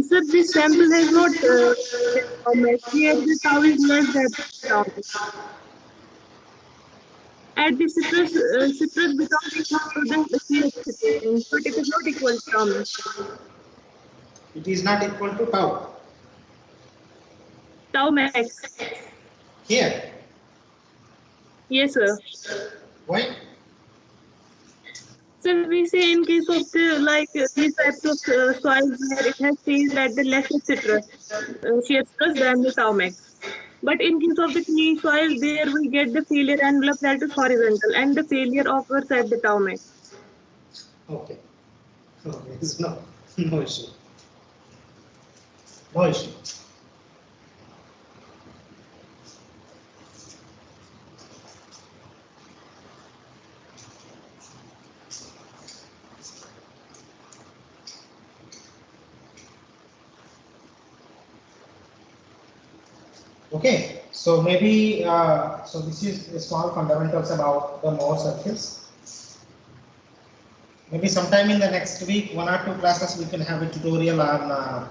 sir, this sample has not tau max. Here the tau is less than tau max. At the citrus becomes equal to the CH situation, but it is not equal to tau max. It is not equal to tau. Tau max. Here. Yes, sir. Why? So we say in case of these types of soils where it has failed at the lesser citrus, shear stress than the tau max. But in case of the clay soil, there we get the failure envelope that is horizontal, and the failure occurs at the tau max. Okay. Okay. It's no issue. No issue. Okay, so maybe so this is a small fundamentals about the Mohr circles. Maybe sometime in the next week, 1 or 2 classes, we can have a tutorial on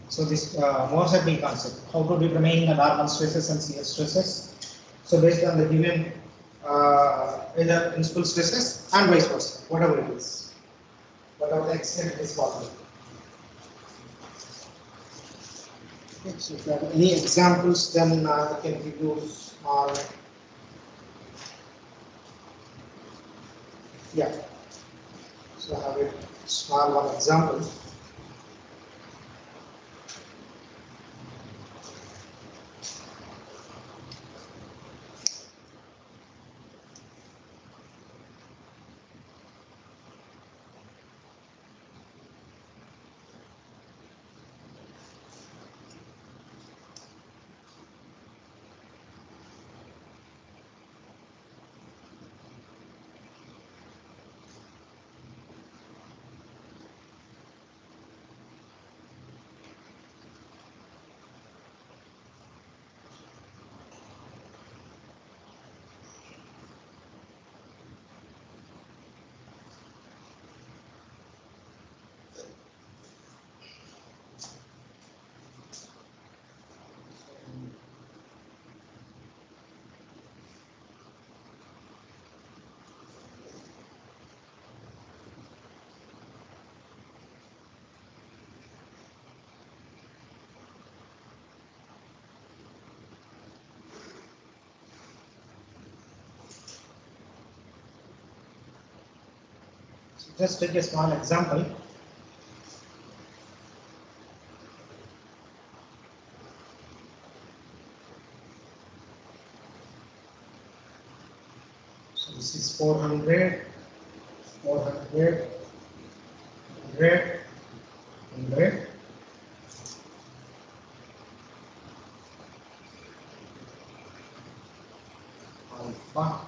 so this Mohr circle concept, how to determine the normal stresses and shear stresses. So based on the given either principal stresses and vice versa, whatever it is, whatever the extent it is possible. Okay, so if you have any examples, then I can give you small. Yeah. So I have a small one example. Just take a small example. So this is 400, 400, 100, 100. Alpha.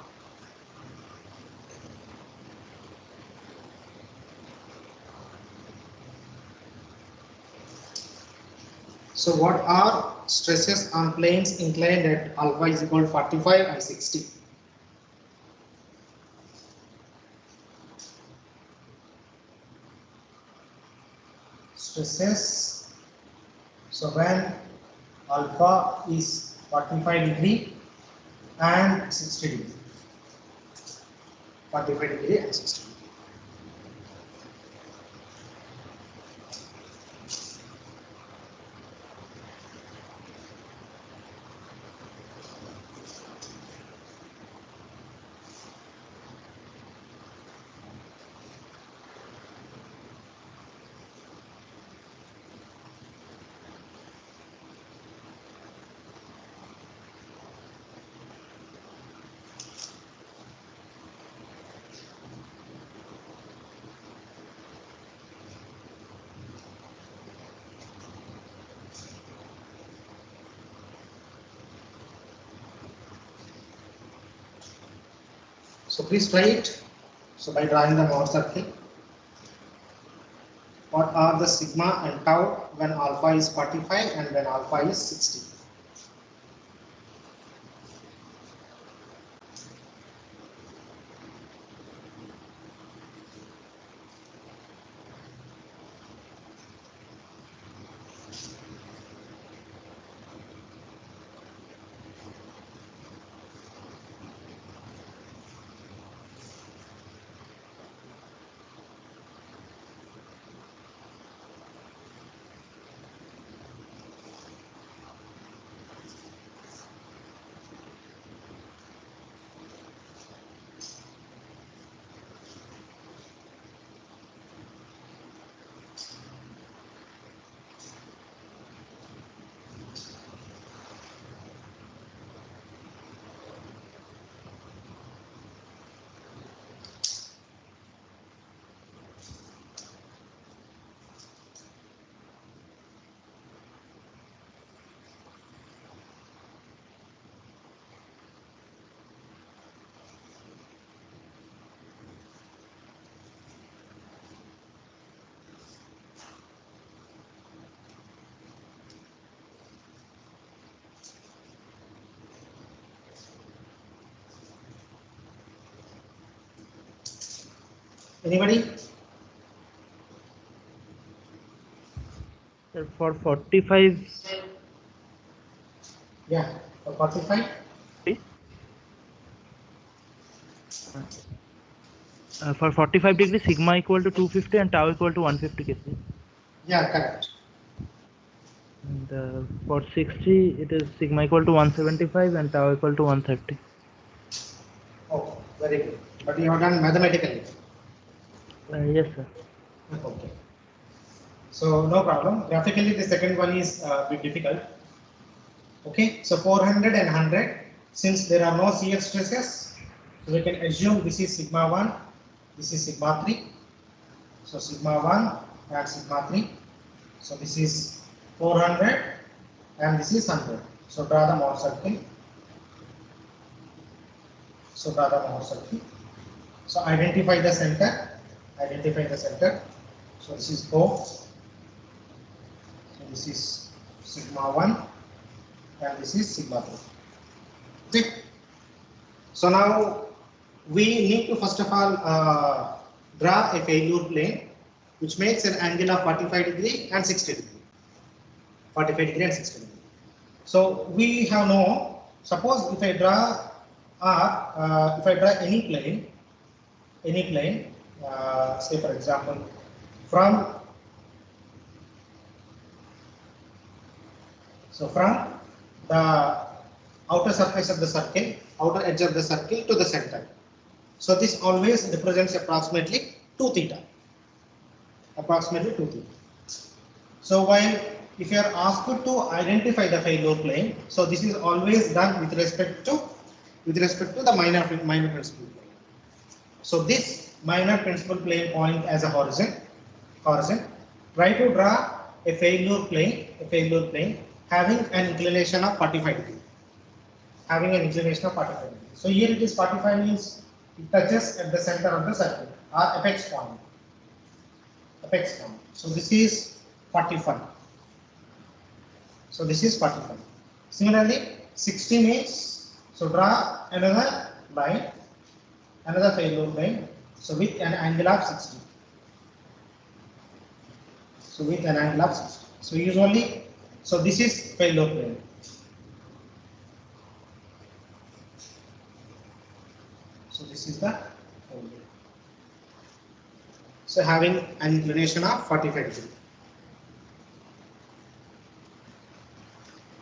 So what are stresses on planes inclined at alpha is equal to 45 and 60? Stresses. So when alpha is 45 degree and 60 degree. 45 degree and 60 degree. So please try it. So by drawing the Mohr circle, what are the sigma and tau when alpha is 45 and when alpha is 60? Anybody? Sir, for 45, Yeah, for 45. For 45 degrees, sigma equal to 250 and tau equal to 150 kc. Yeah, correct. And for 60, it is sigma equal to 175 and tau equal to 130. Oh, very good. But you have done mathematically. Yes, sir. Okay. So no problem. Graphically, the second one is a bit difficult. Okay. So 400 and 100. Since there are no shear stresses, so we can assume this is sigma 1, this is sigma 3. So sigma 1 and sigma 3. So this is 400 and this is 100. So draw the Mohr circle. So draw the Mohr circle. So identify the center. Identify the center. So this is O. So this is sigma 1 and this is sigma 2. Okay. So now we need to first of all draw a failure plane which makes an angle of 45 degree and 60 degree. 45 degree and 60 degree. So we have no, suppose if I draw if I draw any plane, say for example from the outer surface of the circle, outer edge of the circle to the center. So this always represents approximately 2 theta. Approximately 2 theta. So while if you are asked to identify the failure plane, so this is always done with respect to the minor principal plane. So this minor principal plane point as a horizon. Try to draw a failure plane having an inclination of 45 degree. So here it is 45 means it touches at the center of the circle or apex point. So this is 45. Similarly, 60 means, so draw another line, another failure plane, so with an angle of 60. So usually, so this is failure plane. So this is the failure. So having an inclination of 45 degree.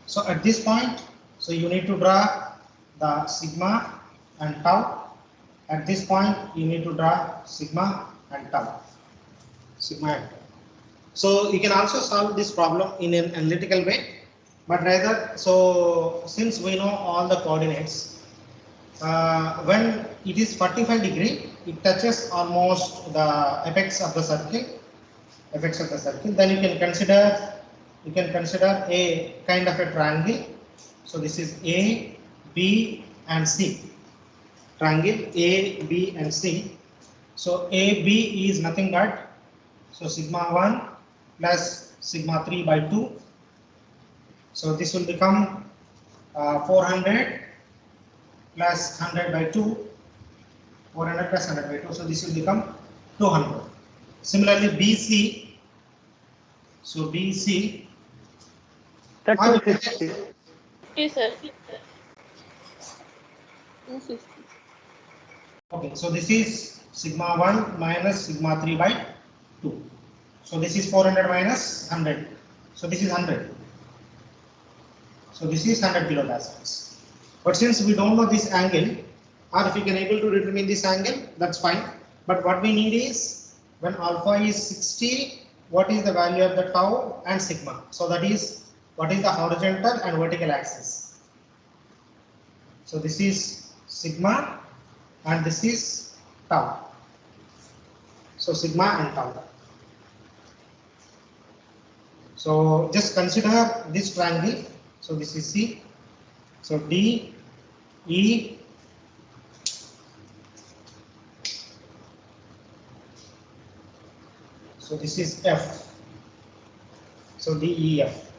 So at this point, so you need to draw the sigma and tau. At this point, you need to draw sigma and tau. So you can also solve this problem in an analytical way, but rather, so since we know all the coordinates, when it is 45 degree, it touches almost the apex of the circle. Then you can consider a kind of a triangle. So this is A, B, and C. Triangle A, B, and C. So A, B is nothing but, so sigma 1 plus sigma 3 by 2. So this will become 400 plus 100 by 2. 400 plus 100 by 2. So this will become 200. Similarly, BC. So BC. Sir, 250. Yes, sir. 250. Okay, so this is sigma 1 minus sigma 3 by 2. So this is 400 minus 100. So this is 100. So this is 100 kilopascals. But since we don't know this angle, or if you can able to determine this angle, that's fine. But what we need is when alpha is 60, what is the value of the tau and sigma? So that is what is the horizontal and vertical axis. So this is sigma and this is tau. So sigma and tau. So just consider this triangle. So this is C. So D, E, so this is F. So D, E, F.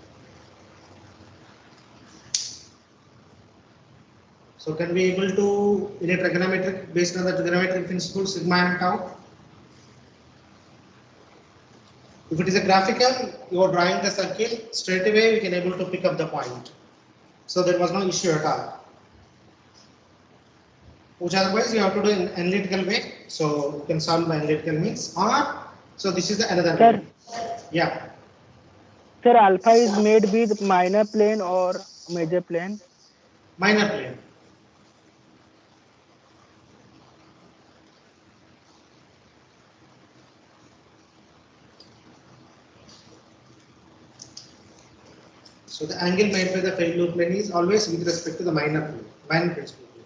So can we able to, in a trigonometric, based on the trigonometric principle, sigma and tau? If it is a graphical, you are drawing the circle, straight away we can able to pick up the point. So there was no issue at all. Which otherwise you have to do in analytical way. So you can solve by analytical means, or so this is the another way. Yeah. Sir, alpha is made with minor plane or major plane? Minor plane. So the angle made by the failure plane is always with respect to the minor plane, minor principal plane.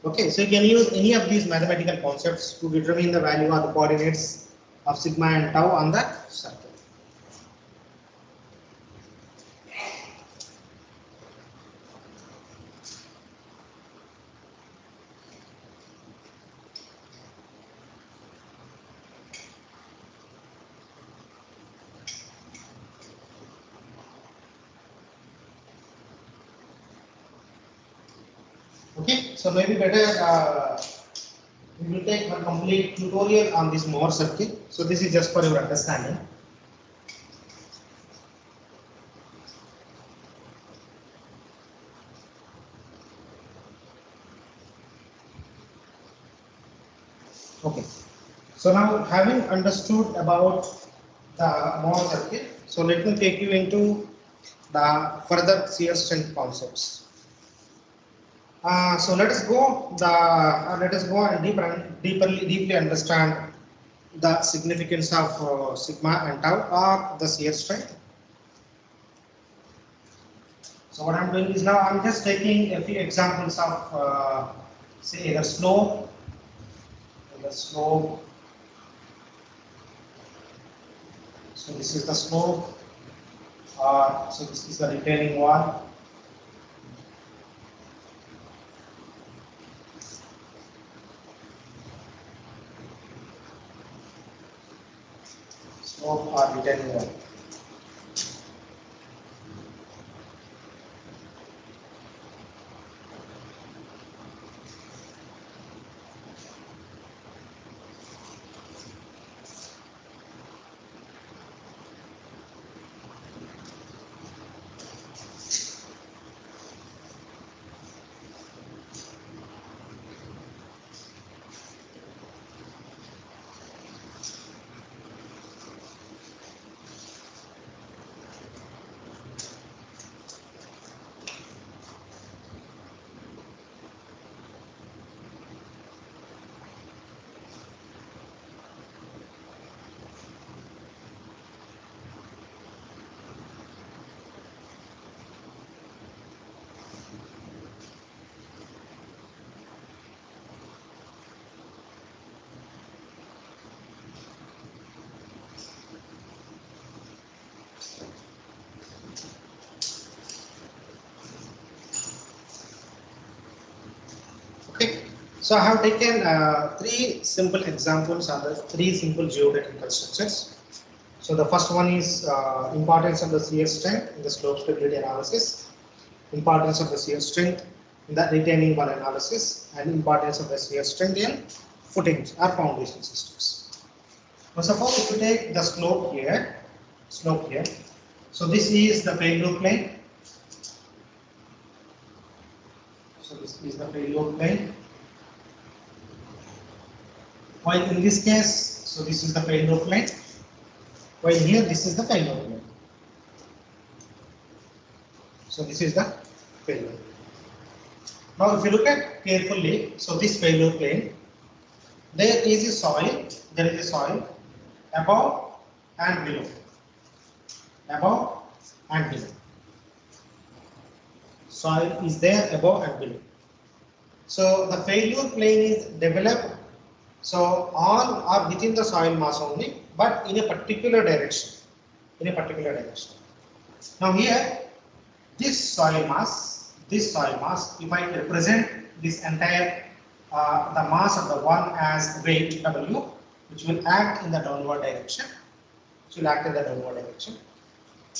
Okay, so you can use any of these mathematical concepts to determine the value of the coordinates of sigma and tau on the circle. Okay, so maybe better we will take a complete tutorial on this Mohr circuit. So this is just for your understanding. Okay, so now having understood about the Mohr circuit, so let me take you into the further shear strength concepts. So let us go and deeply understand the significance of sigma and tau or the shear strength. So what I'm doing is now I'm just taking a few examples of say the slope. So this is the slope, so this is the retaining wall. Slope or retaining wall. Okay, so I have taken three simple examples on the three simple geotechnical structures. So the first one is importance of the shear strength in the slope stability analysis, importance of the shear strength in the retaining wall analysis, and importance of the shear strength in footings or foundation systems. Now suppose if you take the slope here, so this is the failure plane. So this is the failure plane. While in this case, so this is the failure plane. While here, this is the failure plane. So this is the failure. Now, if you look at carefully, so this failure plane, there is a soil. There is a soil above and below. Above and below. Soil is there above and below. So the failure plane is developed. So all are within the soil mass only, but in a particular direction. Now here, this soil mass, if I represent this entire the mass of the one as weight W, which will act in the downward direction.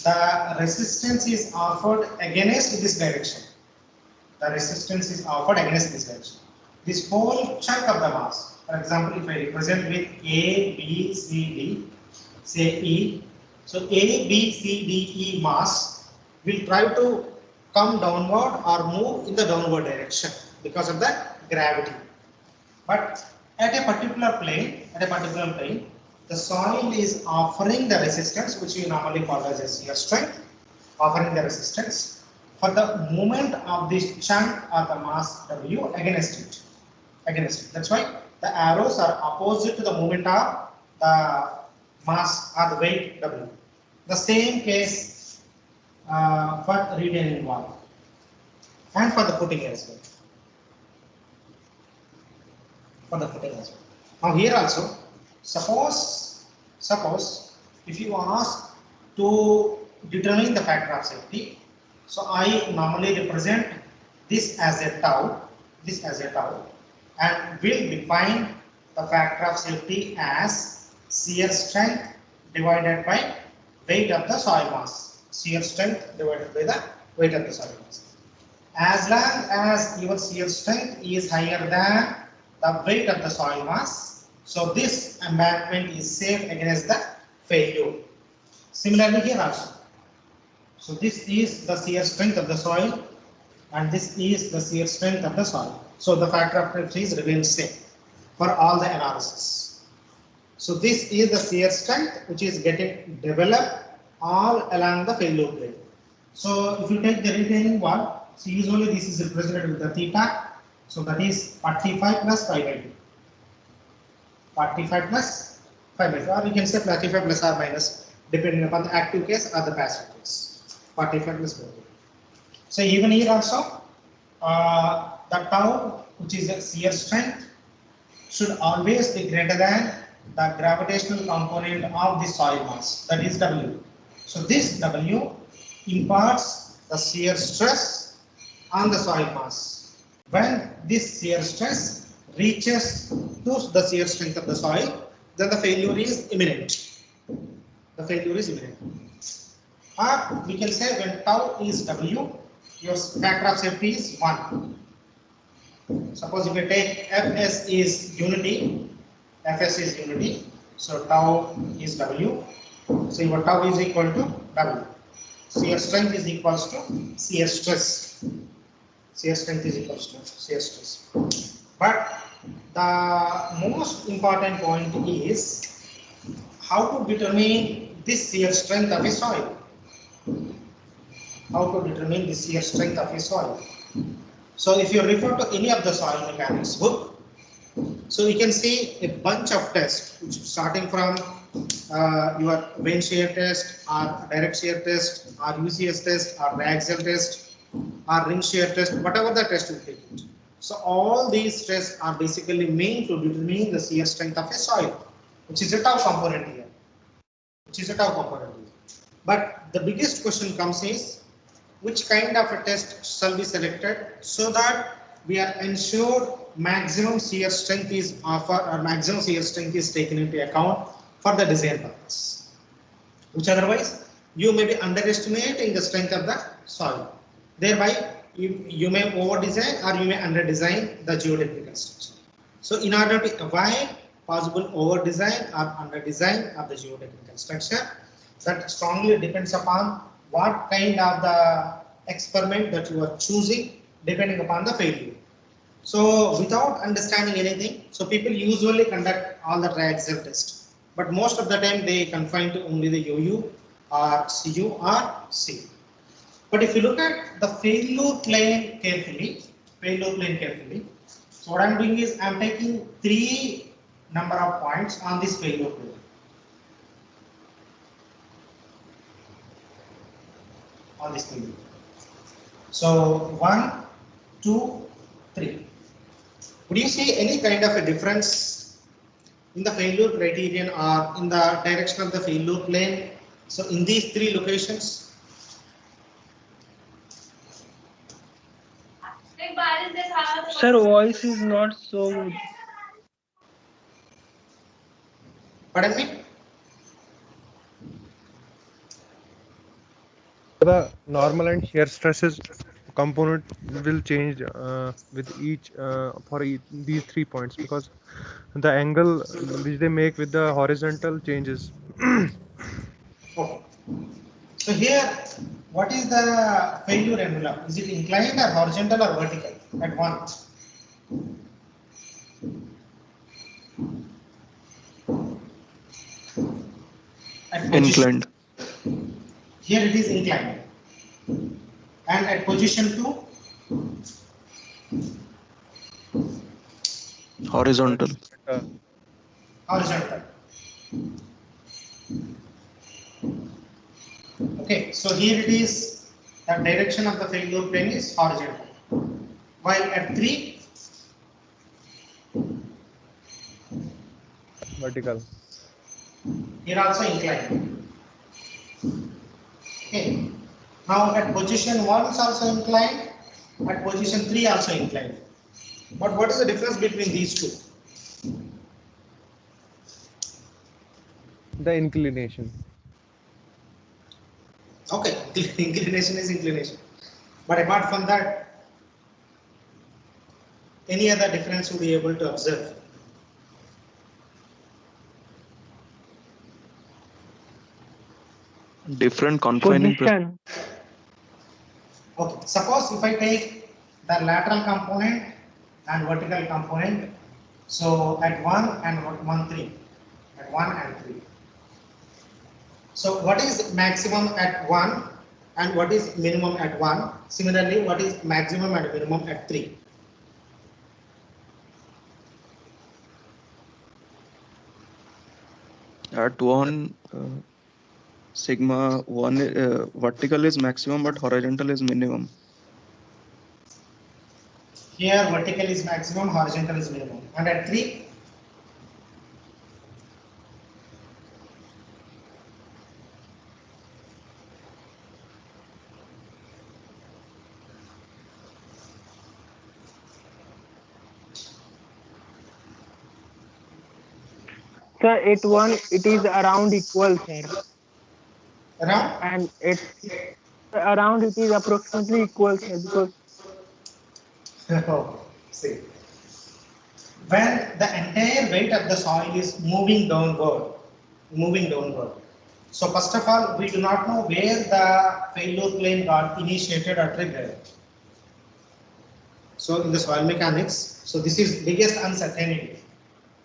The resistance is offered against this direction. This whole chunk of the mass, for example, if I represent with A, B, C, D, say E, so A, B, C, D, E mass will try to come downward or move in the downward direction because of the gravity. But at a particular plane, the soil is offering the resistance, which we normally call as a shear strength, offering the resistance for the movement of this chunk or the mass W against it. That's why the arrows are opposite to the movement of the mass or the weight W. The same case for retaining wall and for the footing as well. Now here also, suppose if you ask to determine the factor of safety, so I normally represent this as a tau, and will define the factor of safety as shear strength divided by weight of the soil mass. As long as your shear strength is higher than the weight of the soil mass, so this embankment is safe against the failure. Similarly here also. So this is the shear strength of the soil and this is the shear strength of the soil. So the factor of safety remains same for all the analysis. So this is the shear strength which is getting developed all along the failure plane. So if you take the retaining wall, So usually this is represented with the theta. So that is 45 plus 5 by 2. 45 plus 5 by 2, or we can say 45 plus or minus, depending upon the active case or the passive case. 45 plus 5 by 2. So even here also, the tau, which is a shear strength, should always be greater than the gravitational component of the soil mass, that is W. So this W imparts the shear stress on the soil mass. When this shear stress reaches to the shear strength of the soil, then the failure is imminent. The failure is imminent. Or we can say when tau is W, your factor of safety is 1. Suppose if you take Fs is unity, so tau is W, so your tau is equal to W. Shear strength is equals to shear stress. Shear strength is equals to shear stress. But the most important point is how to determine this shear strength of a soil. How to determine the shear strength of a soil. So if you refer to any of the soil mechanics book, so you can see a bunch of tests, which starting from your vane shear test, or direct shear test, or UCS test, or Raxel test, or ring shear test, whatever the test you take it. So all these tests are basically meant to determine the shear strength of a soil, which is a tau component here. But the biggest question comes is, which kind of a test shall be selected so that we are ensured maximum shear strength is offered or maximum shear strength is taken into account for the design purpose, which otherwise you may be underestimating the strength of the soil. Thereby you may over design or you may under design the geotechnical structure. So in order to avoid possible over design or under design of the geotechnical structure, that strongly depends upon what kind of the experiment that you are choosing, depending upon the failure. So without understanding anything, so people usually conduct all the Raxel test, but most of the time they confine to only the UU or CU or C. But if you look at the failure plane carefully, so what I'm doing is I'm taking 3 number of points on this failure plane. So 1, 2, 3. Would you see any kind of a difference in the failure criterion or in the direction of the failure plane? So in these 3 locations? Sir, voice is not so good. Pardon me? The normal and shear stresses component will change with each these 3 points, because the angle which they make with the horizontal changes. Okay. So here, what is the failure envelope? Is it inclined or horizontal or vertical at 1? Inclined. Here it is inclined. And at position 2? Horizontal. Horizontal. Okay, so here it is, the direction of the failure plane is horizontal. While at 3, Vertical. here also inclined. Okay. Now at position 1 is also inclined, at position 3 also inclined. But what is the difference between these two? The inclination. Okay, inclination is inclination. But apart from that, any other difference you'll be able to observe? Different confining. Position. Okay, suppose if I take the lateral component and vertical component, so at 1 and 1, 3, at 1 and 3. So what is maximum at 1 and what is minimum at 1. Similarly, what is maximum and minimum at 3. At 1, sigma 1 vertical is maximum, but horizontal is minimum. Here vertical is maximum, horizontal is minimum. And at 3, Sir, at 1 it is around equal, sir, around and it's around it is approximately equal, sir, because see, when the entire weight of the soil is moving downward. So first of all, we do not know where the failure plane got initiated or triggered. So in the soil mechanics, so this is biggest uncertainty.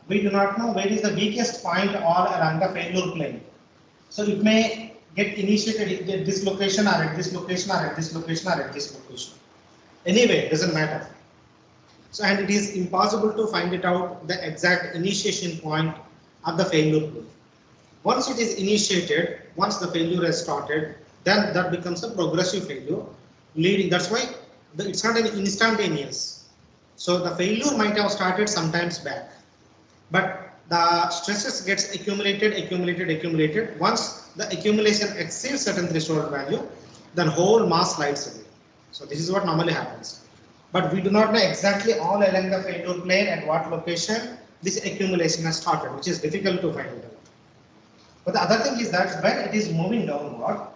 We do not know where is the weakest point all along the failure plane. So it may get initiated at this location or at this location or at this location or at this location. Anyway, it doesn't matter. So, and it is impossible to find it out the exact initiation point of the failure plane. Once it is initiated, once the failure has started, then that becomes a progressive failure, leading. That's why it's not an instantaneous. So the failure might have started sometimes back, but the stresses gets accumulated. Once the accumulation exceeds certain threshold value, then whole mass slides away. So this is what normally happens. But we do not know exactly all along the failure plane at what location this accumulation has started, which is difficult to find out. But the other thing is that when it is moving downward,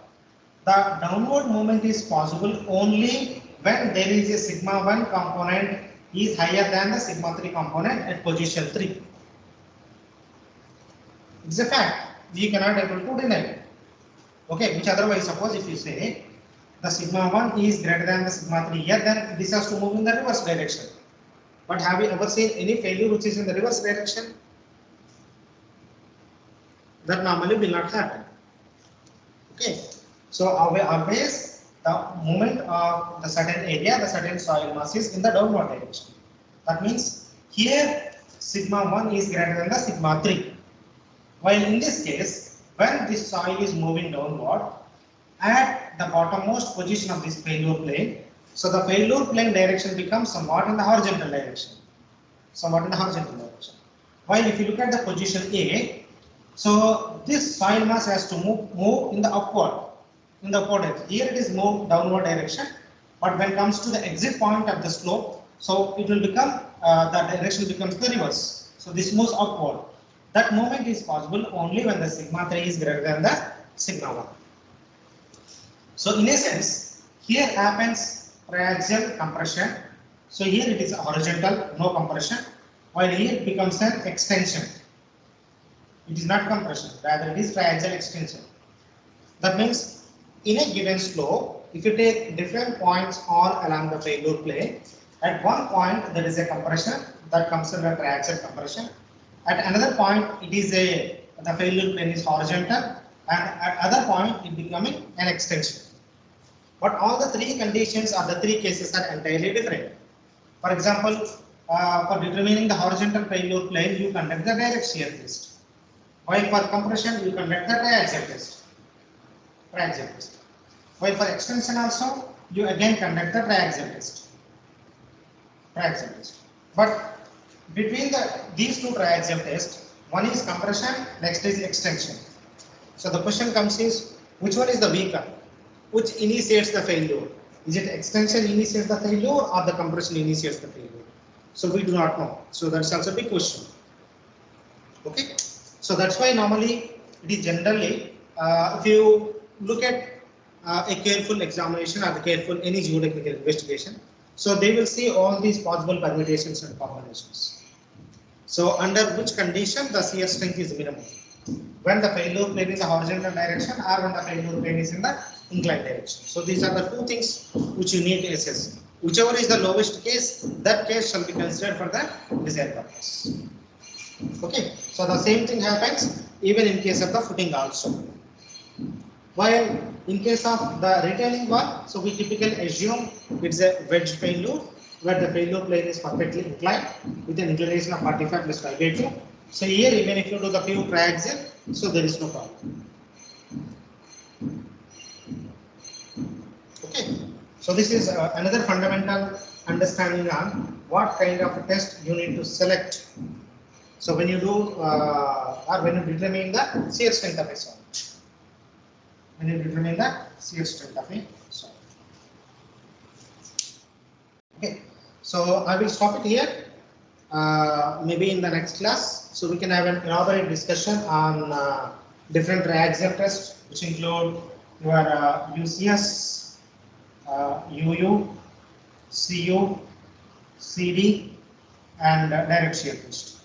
the downward movement is possible only when there is a sigma 1 component is higher than the sigma 3 component at position 3. It's a fact. We cannot able to deny it. Okay, which otherwise, suppose if you say the sigma 1 is greater than the sigma 3 here, then this has to move in the reverse direction. But have you ever seen any failure which is in the reverse direction? That normally will not happen. Okay, so always the movement of the certain area, the certain soil mass is in the downward direction. That means here sigma 1 is greater than the sigma 3. While in this case, when this soil is moving downward, at the bottommost position of this failure plane, so the failure plane direction becomes somewhat in the horizontal direction. While if you look at the position A, so this soil mass has to move in the upward direction. Here it is moved downward direction, but when it comes to the exit point of the slope, so it will become the direction becomes the reverse. So this moves upward. That movement is possible only when the sigma 3 is greater than the sigma 1. So in a sense, here happens triaxial compression. So here it is horizontal, no compression, while here it becomes an extension. It is not compression, rather it is triaxial extension. That means in a given slope, if you take different points all along the failure plane, at one point there is a compression that comes under triaxial compression. At another point, the failure plane is horizontal, and at other point it becoming an extension. But all the three conditions or the three cases are entirely different. For example, for determining the horizontal failure plane, you conduct the direct shear test. While for compression, you conduct the triaxial test. While for extension also, you again conduct the triaxial test. But between these two triaxial tests, one is compression, next is extension. So the question comes is, which one is the weaker? Which initiates the failure? Is it extension initiates the failure or the compression initiates the failure? So we do not know. So that's also a big question. Okay. So that's why normally it is generally, if you look at a careful examination or the careful any geotechnical investigation, so they will see all these possible permutations and combinations. So under which condition the shear strength is minimum? When the failure plane is in the horizontal direction or when the failure plane is in the inclined direction. So these are the two things which you need to assess. Whichever is the lowest case, that case shall be considered for the design purpose. Okay, so the same thing happens even in case of the footing also. While in case of the retaining one, so we typically assume it's a wedge failure where the failure plane is perfectly inclined with an inclination of 45 plus 5 by 2. So here, even if you do the pure triaxial, so there is no problem. Okay, so this is another fundamental understanding on what kind of a test you need to select. So when you do or when you determine the shear strength of a soil. When you determine the shear strength of a soil. Okay, so I will stop it here. Maybe in the next class, so we can have an elaborate discussion on different triaxial tests, which include your UCS, UU, CU, CD, and direct shear test.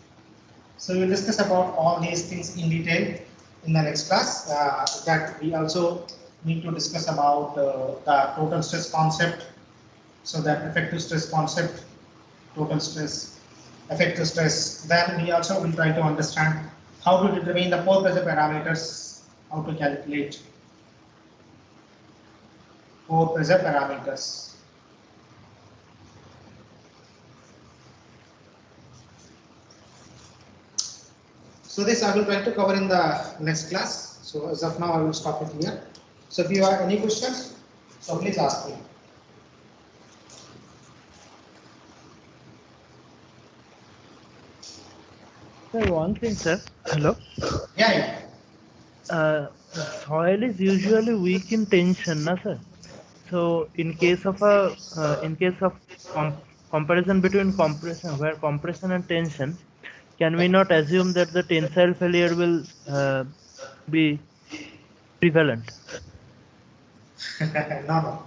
So we will discuss about all these things in detail in the next class. That we also need to discuss about the total stress concept. So that effective stress concept, total stress, effective stress. Then we also will try to understand how to determine the pore pressure parameters, how to calculate pore pressure parameters. So this I will try to cover in the next class. So as of now, I will stop it here. So if you have any questions, so please ask me. Sir, one thing, sir. Hello. Yeah. Soil is usually weak in tension, na sir. So in case of comparison between compression, where compression and tension, can we not assume that the tensile failure will be prevalent? No.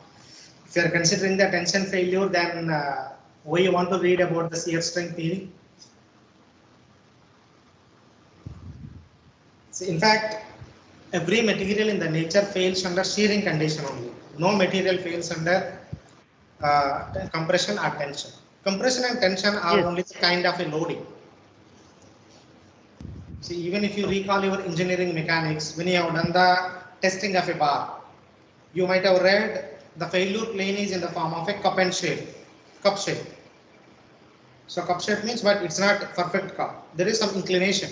If you are considering the tension failure, then why you want to read about the shear strength theory? So in fact, every material in the nature fails under shearing condition only. No material fails under compression or tension. Compression and tension are only the kind of a loading. See, even if you recall your engineering mechanics, when you have done the testing of a bar, you might have read the failure plane is in the form of a cup shape. So cup shape means, but it's not perfect cup. There is some inclination.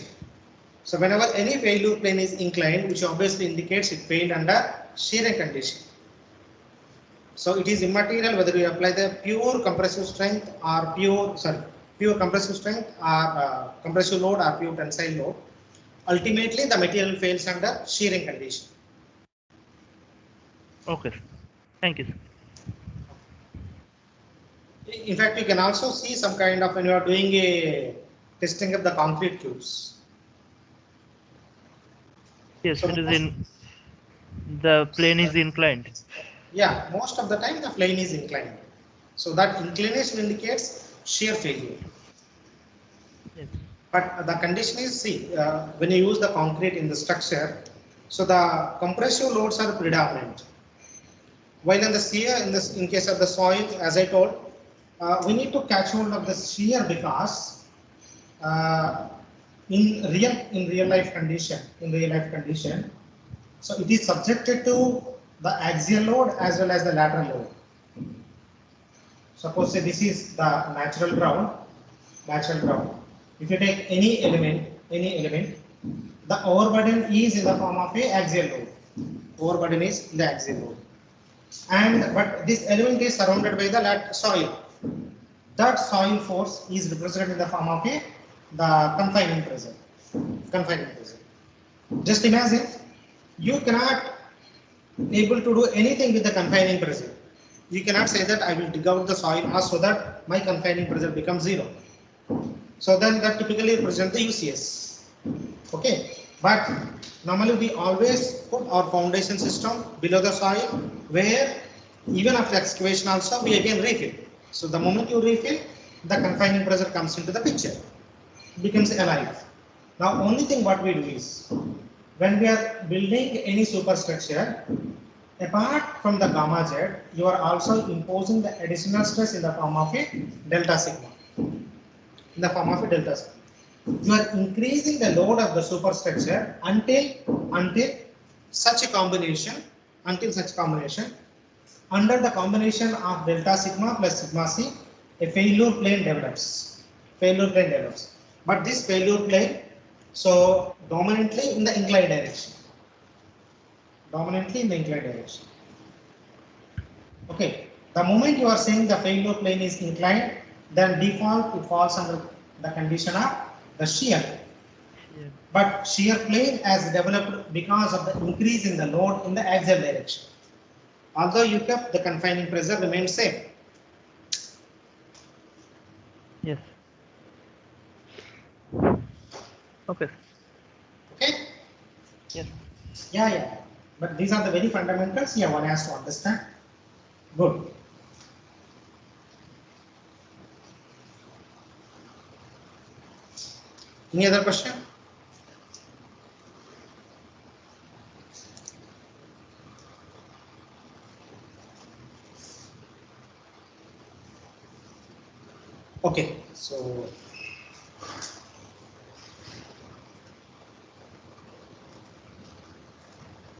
So whenever any failure plane is inclined, which obviously indicates it failed under shearing condition. So it is immaterial whether you apply the pure compressive strength or pure compressive strength or compressive load or pure tensile load. Ultimately, the material fails under shearing condition. Okay, thank you. In fact, you can also see some kind of when you are doing a testing of the concrete cubes. Yes, so it is in the plane is inclined. Yeah, most of the time the plane is inclined. So that inclination indicates shear failure. Yes. But the condition is, see, when you use the concrete in the structure, so the compressive loads are predominant. While in the shear, in case of the soil, as I told, we need to catch hold of the shear because in real life condition, so it is subjected to the axial load as well as the lateral load. Suppose say this is the natural ground. If you take any element, the overburden is in the form of a axial load. Overburden is the axial load. But this element is surrounded by the soil. That soil force is represented in the form of the confining pressure. Just imagine, you cannot able to do anything with the confining pressure. You cannot say that I will dig out the soil mass so that my confining pressure becomes 0. So then that typically represents the UCS. Okay, but normally we always put our foundation system below the soil, where even after excavation also we again refill. So the moment you refill, the confining pressure comes into the picture, becomes alive. Now only thing what we do is, when we are building any superstructure, apart from the gamma z, you are also imposing the additional stress in the form of a delta sigma. You are increasing the load of the superstructure until such a combination, under the combination of delta sigma plus sigma c, a failure plane develops. But this failure plane, so dominantly in the inclined direction. Okay. The moment you are saying the failure plane is inclined, then default it falls under the condition of the shear. But shear plane has developed because of the increase in the load in the axial direction. Although you kept the confining pressure remains same. Yes. Okay. Okay? Yes. Yeah. But these are the very fundamentals. Yeah, one has to understand. Good. Any other question? Okay, so